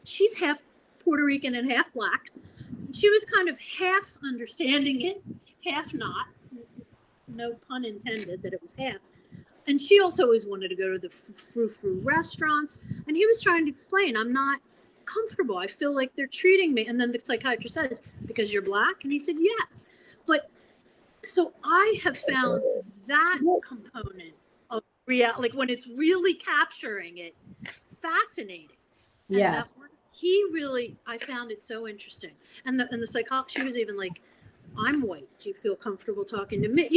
she's half Puerto Rican and half Black. She was kind of half understanding it, half not. No pun intended that it was half. And she also always wanted to go to the frou-frou restaurants. And he was trying to explain, I'm not comfortable. I feel like they're treating me. And then the psychiatrist says, because you're Black? And he said, yes. But So I have found that component of like when it's really capturing it, fascinating. And that Yes. one, I found it so interesting. And the psychologist, she was even like, I'm white. Do you feel comfortable talking to me?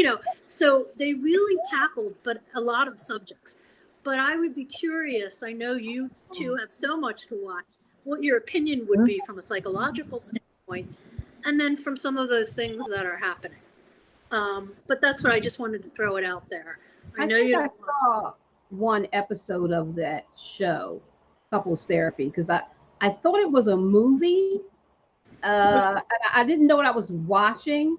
So they really tackled, but a lot of subjects. But I would be curious. I know you two have so much to watch. What your opinion would be from a psychological standpoint, and then from some of those things that are happening. But that's what I just wanted to throw it out there. I know think you I don't. saw one episode of that show, Couples Therapy, because I thought it was a movie. And I didn't know what I was watching.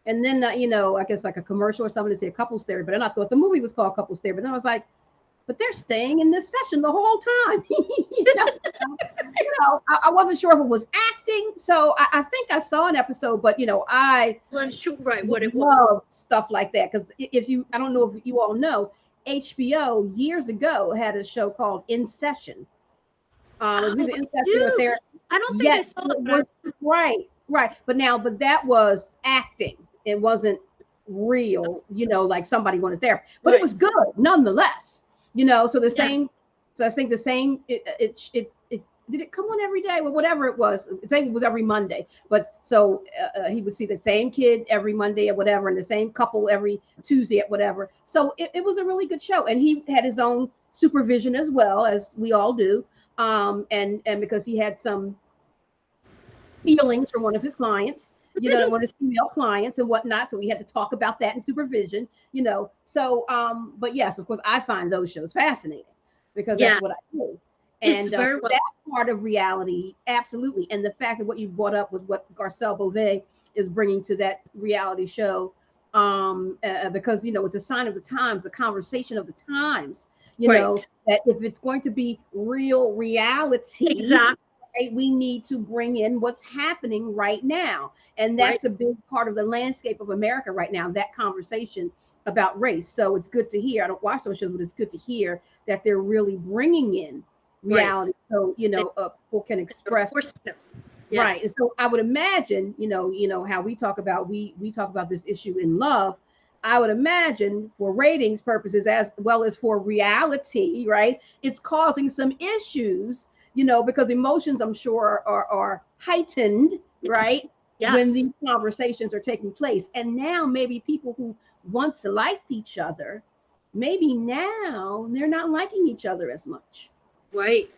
And then, I guess like a commercial or something to say Couples Therapy. But then I thought the movie was called Couples Therapy. But then I was like, but they're staying in this session the whole time. I wasn't sure if it was acting. So I think I saw an episode, but I Unsure, right? What it was. love stuff like that. Because I don't know if you all know, HBO years ago had a show called In Session. It was either In Session or Therapy. I don't think I Yes, saw it it. was right. But that was acting. It wasn't real, like somebody wanted therapy. But Right. it was good nonetheless. So the same. So I think the same. It did it come on every day? Well, whatever it was. It was every Monday. But so he would see the same kid every Monday or whatever, and the same couple every Tuesday at whatever. So it was a really good show, and he had his own supervision as well, as we all do. And because he had some feelings from one of his clients, one of his female clients and whatnot. So we had to talk about that in supervision, So, but yes, of course, I find those shows fascinating because that's what I do. And very well. that part of reality, absolutely. And the fact that what you brought up with what Garcelle Beauvais is bringing to that reality show, because, it's a sign of the times, the conversation of the times, that if it's going to be real reality, exactly. Right, we need to bring in what's happening right now. And that's a big part of the landscape of America right now, that conversation about race. So it's good to hear. I don't watch those shows, but it's good to hear that they're really bringing in reality. So, people can express. Right. And so I would imagine, how we talk about, we talk about this issue in Love. I would imagine for ratings purposes as well as for reality, right? It's causing some issues, because emotions, I'm sure, are heightened, right? Yes. When these conversations are taking place. And now maybe people who once liked each other, maybe now they're not liking each other as much. Right.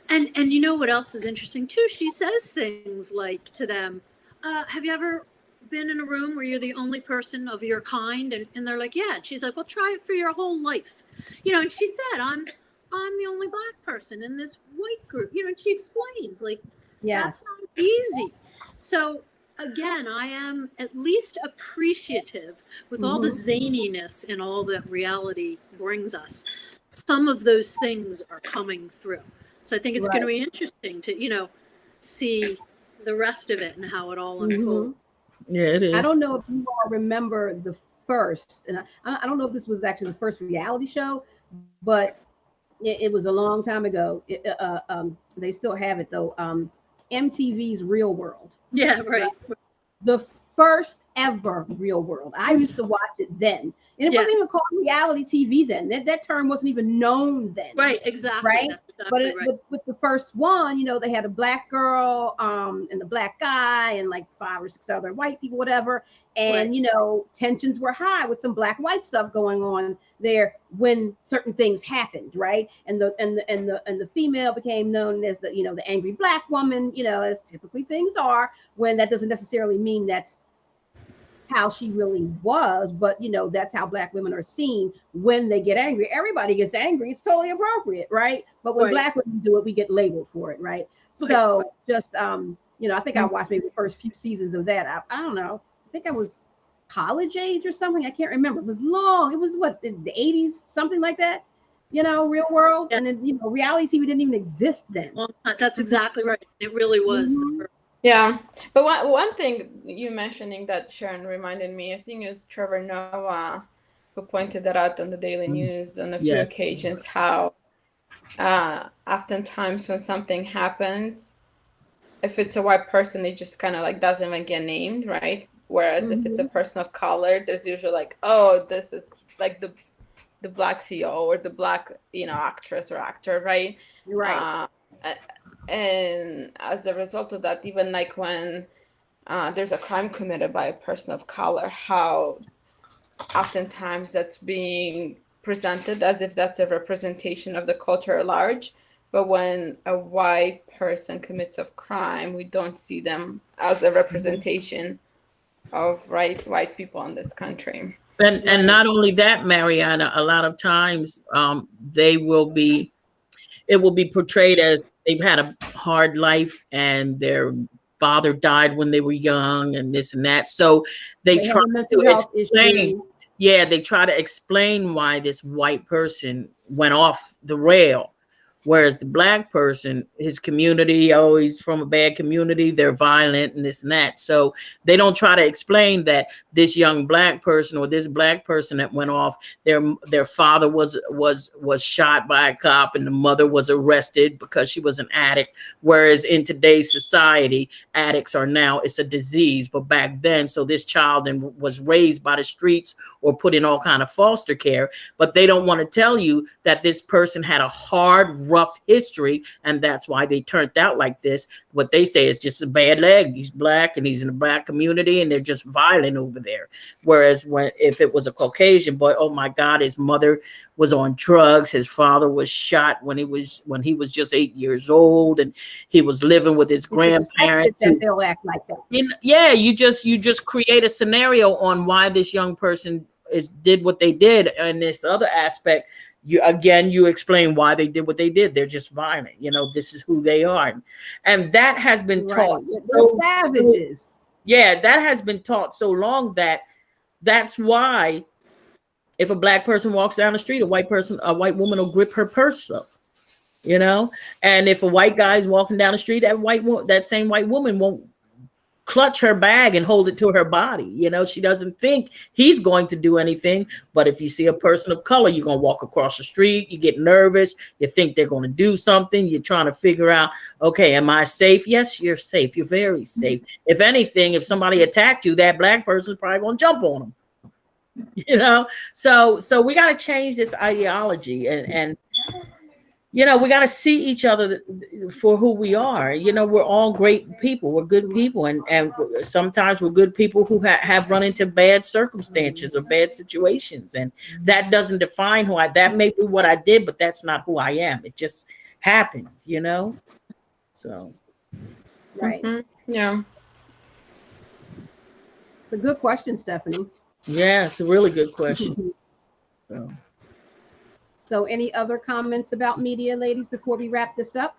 And you know what else is interesting too? She says things like to them, have you ever been in a room where you're the only person of your kind? And they're like, yeah. And she's like, well, try it for your whole life. And she said, I'm the only Black person in this white group. And she explains, like, that's not easy. So again, I am at least appreciative with all the zaniness and all that reality brings us. Some of those things are coming through. So I think it's going to be interesting to, see the rest of it and how it all unfolds. Yeah, it is. I don't know if you all remember the first, and I don't know if this was actually the first reality show, but it was a long time ago. They still have it though. MTV's Real World. Yeah, right. The first ever Real World. I used to watch it then. And it wasn't even called reality TV then. That term wasn't even known then. Right, exactly. Right? That's exactly With the first one, they had a Black girl and the Black guy and like 5 or 6 other white people, whatever. And, tensions were high with some Black-white stuff going on there when certain things happened, right? And the female became known as the angry Black woman, as typically things are, when that doesn't necessarily mean that's how she really was, but that's how Black women are seen when they get angry. Everybody gets angry, it's totally appropriate, right? But when Black women do it, we get labeled for it, right? So just I think I watched maybe the first few seasons of that. I don't know, I think I was college age or something, I can't remember. It was long. It was what, in the 80s, something like that, Real World. And then reality TV didn't even exist then. Well, that's exactly right. It really was. Yeah, but one thing you mentioning that Sharon reminded me, I think it was Trevor Noah who pointed that out on the Daily News on a few occasions, how oftentimes when something happens, if it's a white person, it just kind of like doesn't even get named, right? Whereas if it's a person of color, there's usually like, oh, this is like the black CEO or the black, actress or actor, right? Right. And as a result of that, even like when there's a crime committed by a person of color, how oftentimes that's being presented as if that's a representation of the culture at large. But when a white person commits a crime, we don't see them as a representation of white people in this country. And not only that, Mariana, a lot of times it will be portrayed as they've had a hard life and their father died when they were young and this and that. So they They have try a mental to health explain. issue. Yeah, they try to explain why this white person went off the rail. Whereas the black person, his community, oh, he's from a bad community, they're violent and this and that. So they don't try to explain that this young black person or this black person that went off, their father was shot by a cop and the mother was arrested because she was an addict. Whereas in today's society, addicts are now, it's a disease. But back then, so this child was raised by the streets or put in all kind of foster care. But they don't want to tell you that this person had a hard, rough history, and that's why they turned out like this. What they say is just a bad leg. He's black and he's in the black community and they're just violent over there. Whereas if it was a Caucasian boy, oh my God, his mother was on drugs, his father was shot when he was just 8 years old, and he was living with his grandparents. That they'll act like that. Yeah, you just create a scenario on why this young person did what they did. And this other aspect, you explain why they did what they did. They're just violent. This is who they are. And that has been taught. They're savages. That has been taught so long that's why if a black person walks down the street, a white woman will grip her purse up, and if a white guy is walking down the street, that same white woman won't clutch her bag and hold it to her body. She doesn't think he's going to do anything. But if you see a person of color, you're going to walk across the street, you get nervous, you think they're going to do something, you're trying to figure out, okay, am I safe? Yes, you're safe. You're very safe. If anything, if somebody attacked you, that black person is probably going to jump on them. So we got to change this ideology and we got to see each other for who we are. We're all great people. We're good people. And sometimes we're good people who have run into bad circumstances or bad situations. And that doesn't define that may be what I did, but that's not who I am. It just happened, So. Right. Mm-hmm. Yeah. It's a good question, Stephanie. Yeah, it's a really good question. So any other comments about media, ladies, before we wrap this up?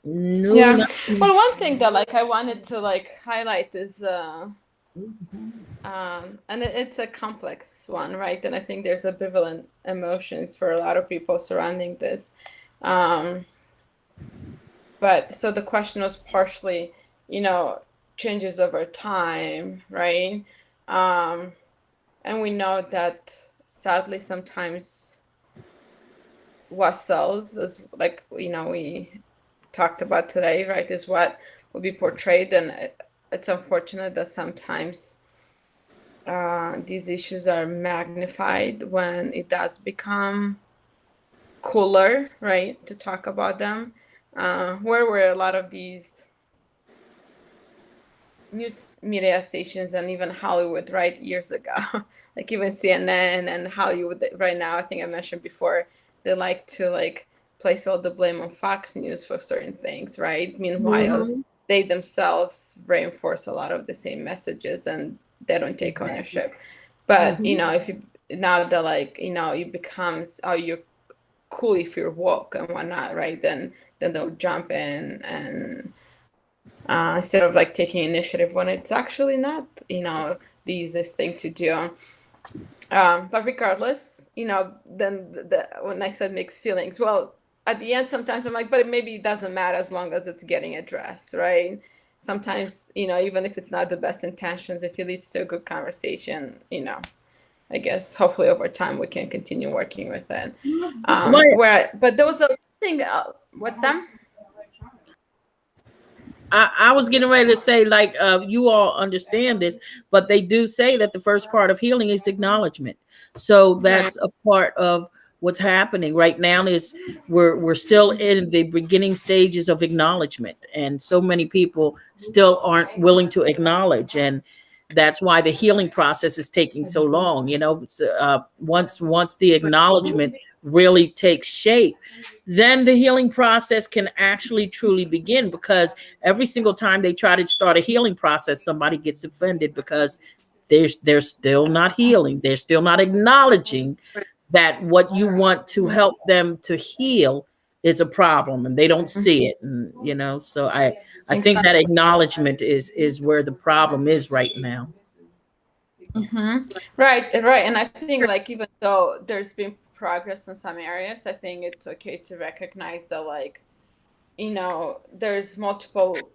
No. Yeah. Well, one thing that I wanted to highlight is and it's a complex one, right? And I think there's ambivalent emotions for a lot of people surrounding this. But so the question was partially, changes over time, right? And we know that sadly sometimes what sells is we talked about today, right, is what will be portrayed. And it's unfortunate that sometimes these issues are magnified when it does become cooler, right, to talk about them. Where were a lot of these news media stations and even Hollywood, right, years ago, like even CNN and Hollywood right now, I think I mentioned before, they like to place all the blame on Fox News for certain things, right? Meanwhile, they themselves reinforce a lot of the same messages and they don't take ownership. But if you now that it becomes, oh, you're cool if you're woke and whatnot, right? Then they'll jump in and instead of taking initiative when it's actually not, the easiest thing to do. But regardless, then when I said mixed feelings, well, at the end, sometimes I'm like, but maybe it doesn't matter as long as it's getting addressed, right? Sometimes, even if it's not the best intentions, if it leads to a good conversation, I guess hopefully over time we can continue working with it. But there was a thing, what's that? I was getting ready to say, like, you all understand this, but they do say that the first part of healing is acknowledgement. So Right. that's a part of what's happening right now. Is we're still in the beginning stages of acknowledgement, and so many people still aren't willing to acknowledge, and that's why the healing process is taking so long. You know, once the acknowledgement really takes shape, then the healing process can actually truly begin, because every single time they try to start a healing process, somebody gets offended because they're still not healing. They're still not acknowledging that what you want to help them to heal is a problem, and they don't see it. And so I think that Exactly. acknowledgement is where the problem is right now. Right, right. And I think, like, even though there's been progress in some areas, I think it's okay to recognize that, like, there's multiple,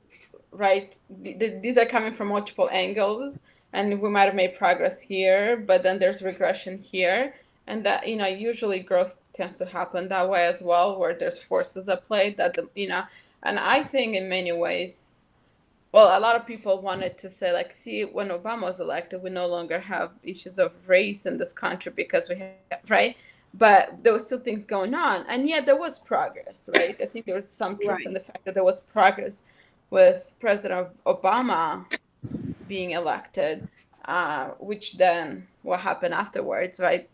right? These are coming from multiple angles, and we might have made progress here, but then there's regression here. And that, usually growth tends to happen that way as well, where there's forces at play and I think in many ways, well, a lot of people wanted to say, like, see, when Obama was elected, we no longer have issues of race in this country because we have, right? But there was still things going on. And yet there was progress, right? I think there was some truth in Right. the fact that there was progress with President Obama being elected, which then what happened afterwards, right?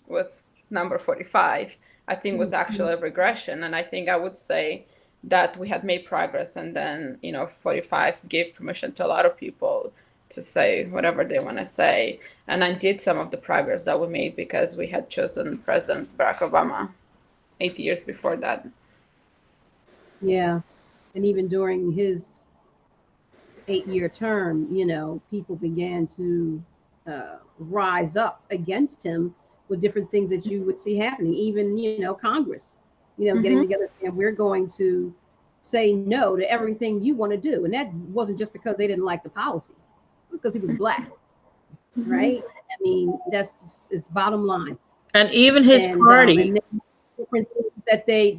With number 45, I think was actually a regression. And I think I would say that we had made progress, and then 45 gave permission to a lot of people to say whatever they want to say, and undid some of the progress that we made because we had chosen President Barack Obama 8 years before that. Yeah. And even during his 8-year term, people began to rise up against him with different things that you would see happening. Even, Congress, getting together saying, we're going to say no to everything you want to do. And that wasn't just because they didn't like the policies. It was because he was black, right? I mean, it's bottom line. And even his And party. different things that they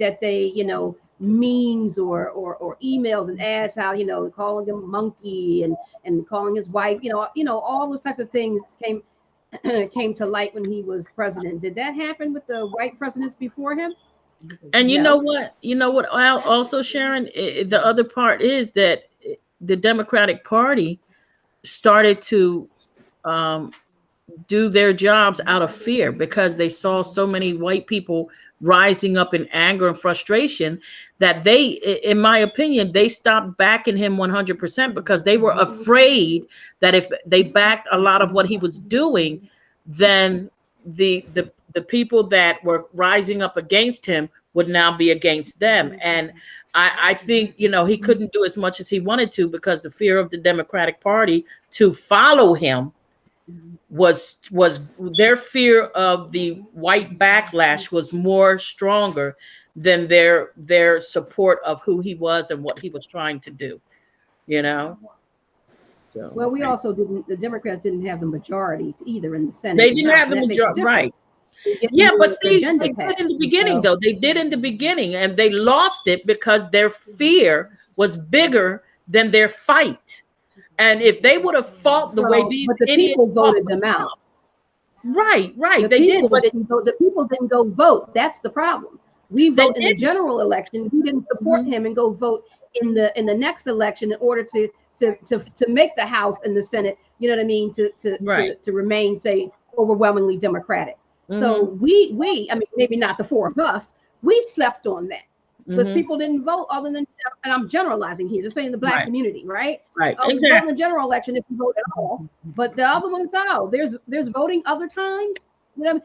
memes or emails and ads, how calling him monkey and calling his wife, all those types of things came to light when he was president. Did that happen with the white presidents before him? And you know No. what? Also, Sharon, the other part is that the Democratic Party started to do their jobs out of fear, because they saw so many white people rising up in anger and frustration that they, in my opinion, they stopped backing him 100%, because they were afraid that if they backed a lot of what he was doing, then the people that were rising up against him would now be against them. And I think, he couldn't do as much as he wanted to, because the fear of the Democratic Party to follow him was their fear of the white backlash was more stronger than their support of who he was and what he was trying to do. So Well, we also didn't. The Democrats didn't have the majority either in the Senate they and didn't House, have and the that makes a majority, difference. right? Getting Yeah, but your see, agenda they did in the passed. beginning, though. They did in the beginning, and they lost it because their fear was bigger than their fight. And if they would have fought the way Well, these but the idiots people fought voted for them out. Trump, right, The they did, people but didn't go. The people didn't go vote. That's the problem. We they vote in the did. general election. We didn't support him and go vote in the next election in order to make the House and the Senate. You know what I mean? Right. To remain, say, overwhelmingly Democratic. So Mm-hmm. I mean, maybe not the four of us. We slept on that because Mm-hmm. people didn't vote other than, and I'm generalizing here, just saying the black Right. community, right? Right. We vote in Exactly. the general election if you vote at all, but the other ones, there's voting other times. And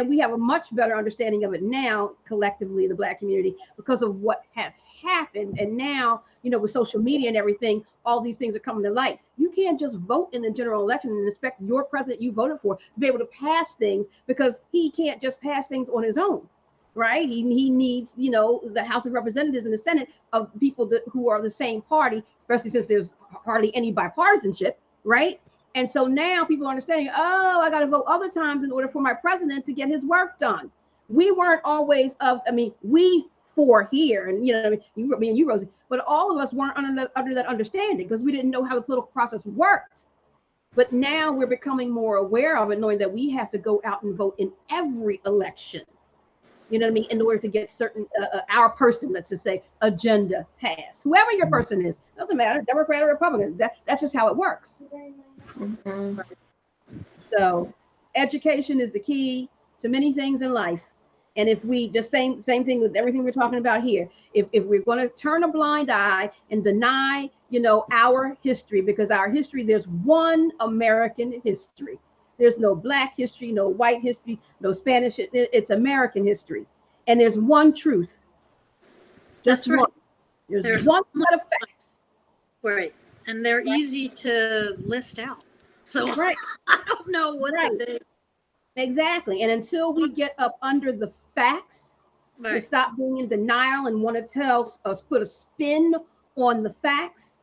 we have a much better understanding of it now, collectively, the black community, because of what has happened. And now, with social media and everything, all these things are coming to light. You can't just vote in the general election and expect your president you voted for to be able to pass things, because he can't just pass things on his own. Right? He needs, the House of Representatives and the Senate of people who are the same party, especially since there's hardly any bipartisanship, right? And so now people are understanding, I got to vote other times in order for my president to get his work done. We weren't always we 4 here, and me and you, Rosie, but all of us weren't under that understanding because we didn't know how the political process worked. But now we're becoming more aware of it, knowing that we have to go out and vote in every election. You know what I mean? In order to get certain, our person, let's just say, agenda passed. Whoever your person is, doesn't matter, Democrat or Republican. That's just how it works. Mm-hmm. So education is the key to many things in life. And if we just same thing with everything we're talking about here, if we're going to turn a blind eye and deny, our history, because our history, there's one American history. There's no Black history, no white history, no Spanish. It's American history. And there's one truth. Just That's right. one. There's one set of facts. Right. And they're easy to list out. So Right. I don't know what the big. Exactly. And until we get up under the facts and stop being in denial and want to tell us, put a spin on the facts,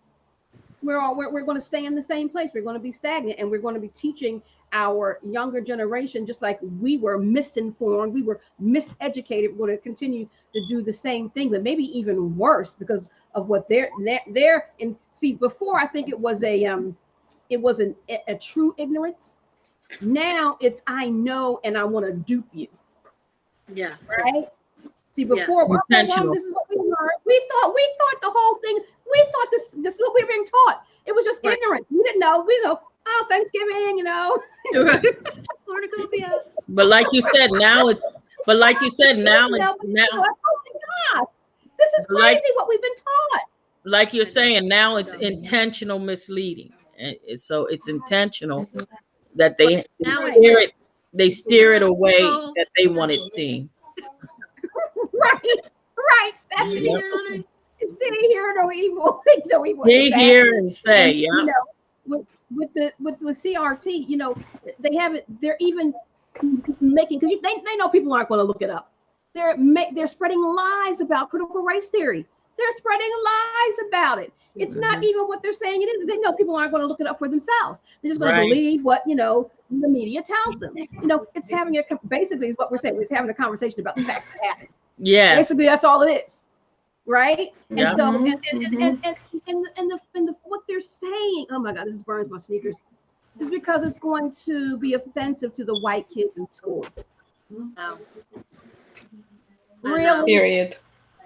we're going to stay in the same place. We're going to be stagnant, and we're going to be teaching our younger generation, just like we were misinformed, we were miseducated. We're going to continue to do the same thing, but maybe even worse because of what they're in. See, before I think it wasn't a true ignorance. Now it's I know and I want to dupe you. Yeah. Right. See, before this is what we learned. We thought the whole thing. We thought this is what we were being taught. It was just ignorant. We didn't know. We know. Oh, Thanksgiving, Cornucopia. But like you said, now it's. But like you said, now it's now. Oh my God, this is crazy what we've been taught. Like you're saying, now it's intentional misleading, and so it's intentional that they steer it away that they want it seen. Right. Stephanie. See, hear no evil. No evil. See, hear, and say. With the CRT, they have it. They're even making, because they know people aren't going to look it up. They're spreading lies about critical race theory. They're spreading lies about it. It's not even what they're saying it is. They know people aren't going to look it up for themselves. They're just going to believe what the media tells them. It's having basically is what we're saying. It's having a conversation about the facts that happen. Yes. Basically, that's all it is. Right. Yeah. And so and the what they're saying, oh my God, this burns my sneakers, is because it's going to be offensive to the white kids in school. No. Really? Period.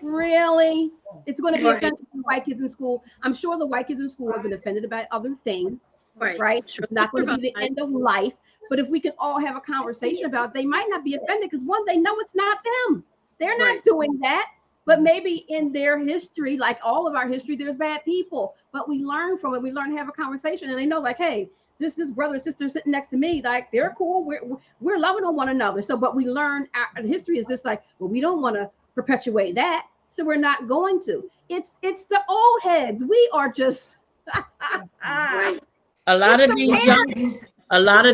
Really? It's going to be offensive to the white kids in school. I'm sure the white kids in school have been offended about other things. Right? Sure. It's not going to be the end of life. But if we can all have a conversation about it, they might not be offended because one, they know it's not them. They're not doing that. But maybe in their history, like all of our history, there's bad people. But we learn from it. We learn to have a conversation, and they know, like, hey, this brother and sister sitting next to me, like they're cool. We're loving on one another. So, but we learn our history is just like, well, we don't want to perpetuate that, so we're not going to. It's the old heads. We are just A lot of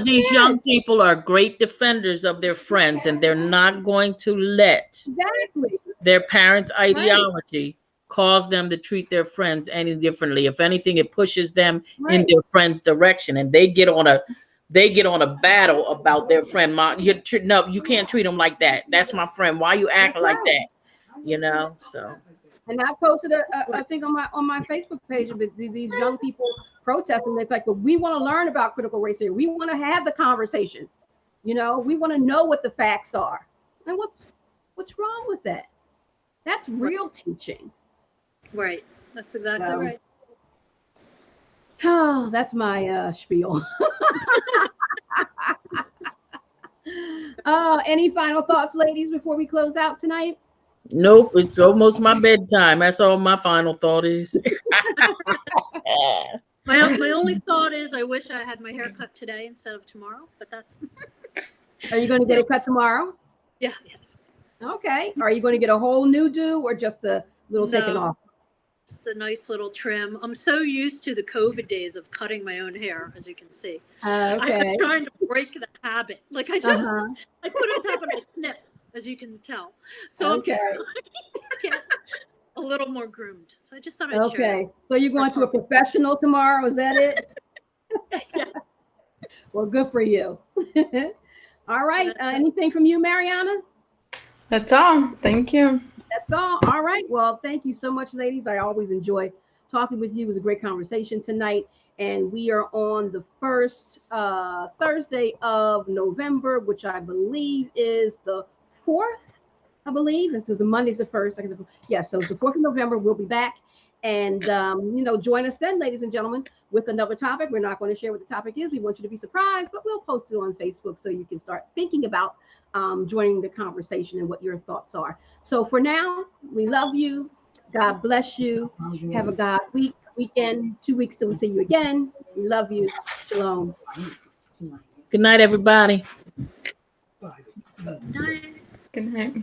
these young people are great defenders of their friends, and they're not going to let their parents' ideology cause them to treat their friends any differently. If anything, it pushes them in their friend's direction, and they get on a battle about their friend. No, you can't treat them like that. That's my friend. Why you acting like that? So. And I posted a thing on my Facebook page of these young people protesting. It's like, but we want to learn about critical race theory. We want to have the conversation. We want to know what the facts are. And what's wrong with that? That's real teaching. Right. That's exactly right. Oh, that's my spiel. Any final thoughts, ladies, before we close out tonight? Nope, it's almost my bedtime. That's all my final thought is. My only thought is I wish I had my hair cut today instead of tomorrow, but that's... Are you going to get it cut tomorrow? Yeah, yes. Okay. Are you going to get a whole new do or just a little taken off? Just a nice little trim. I'm so used to the COVID days of cutting my own hair, as you can see. Okay. I'm trying to break the habit. Like I put it on top and I snip, as you can tell. So I'm trying to get a little more groomed. So I just thought I'd share. Okay. So you're going to a professional tomorrow? Is that it? Yeah. Well, good for you. All right. Anything from you, Mariana? That's all. Thank you. That's all. All right. Well, thank you so much, ladies. I always enjoy talking with you. It was a great conversation tonight. And we are on the first Thursday of November, which I believe is the 4th. I believe it's a Monday's the 1st. Yeah, so the 4th of November, we'll be back. And, join us then, ladies and gentlemen, with another topic. We're not going to share what the topic is. We want you to be surprised, but we'll post it on Facebook so you can start thinking about joining the conversation and what your thoughts are. So for now, we love you. God bless you. Have a God weekend. 2 weeks till we see you again. We love you. Shalom. Good night, everybody. Night. Good night.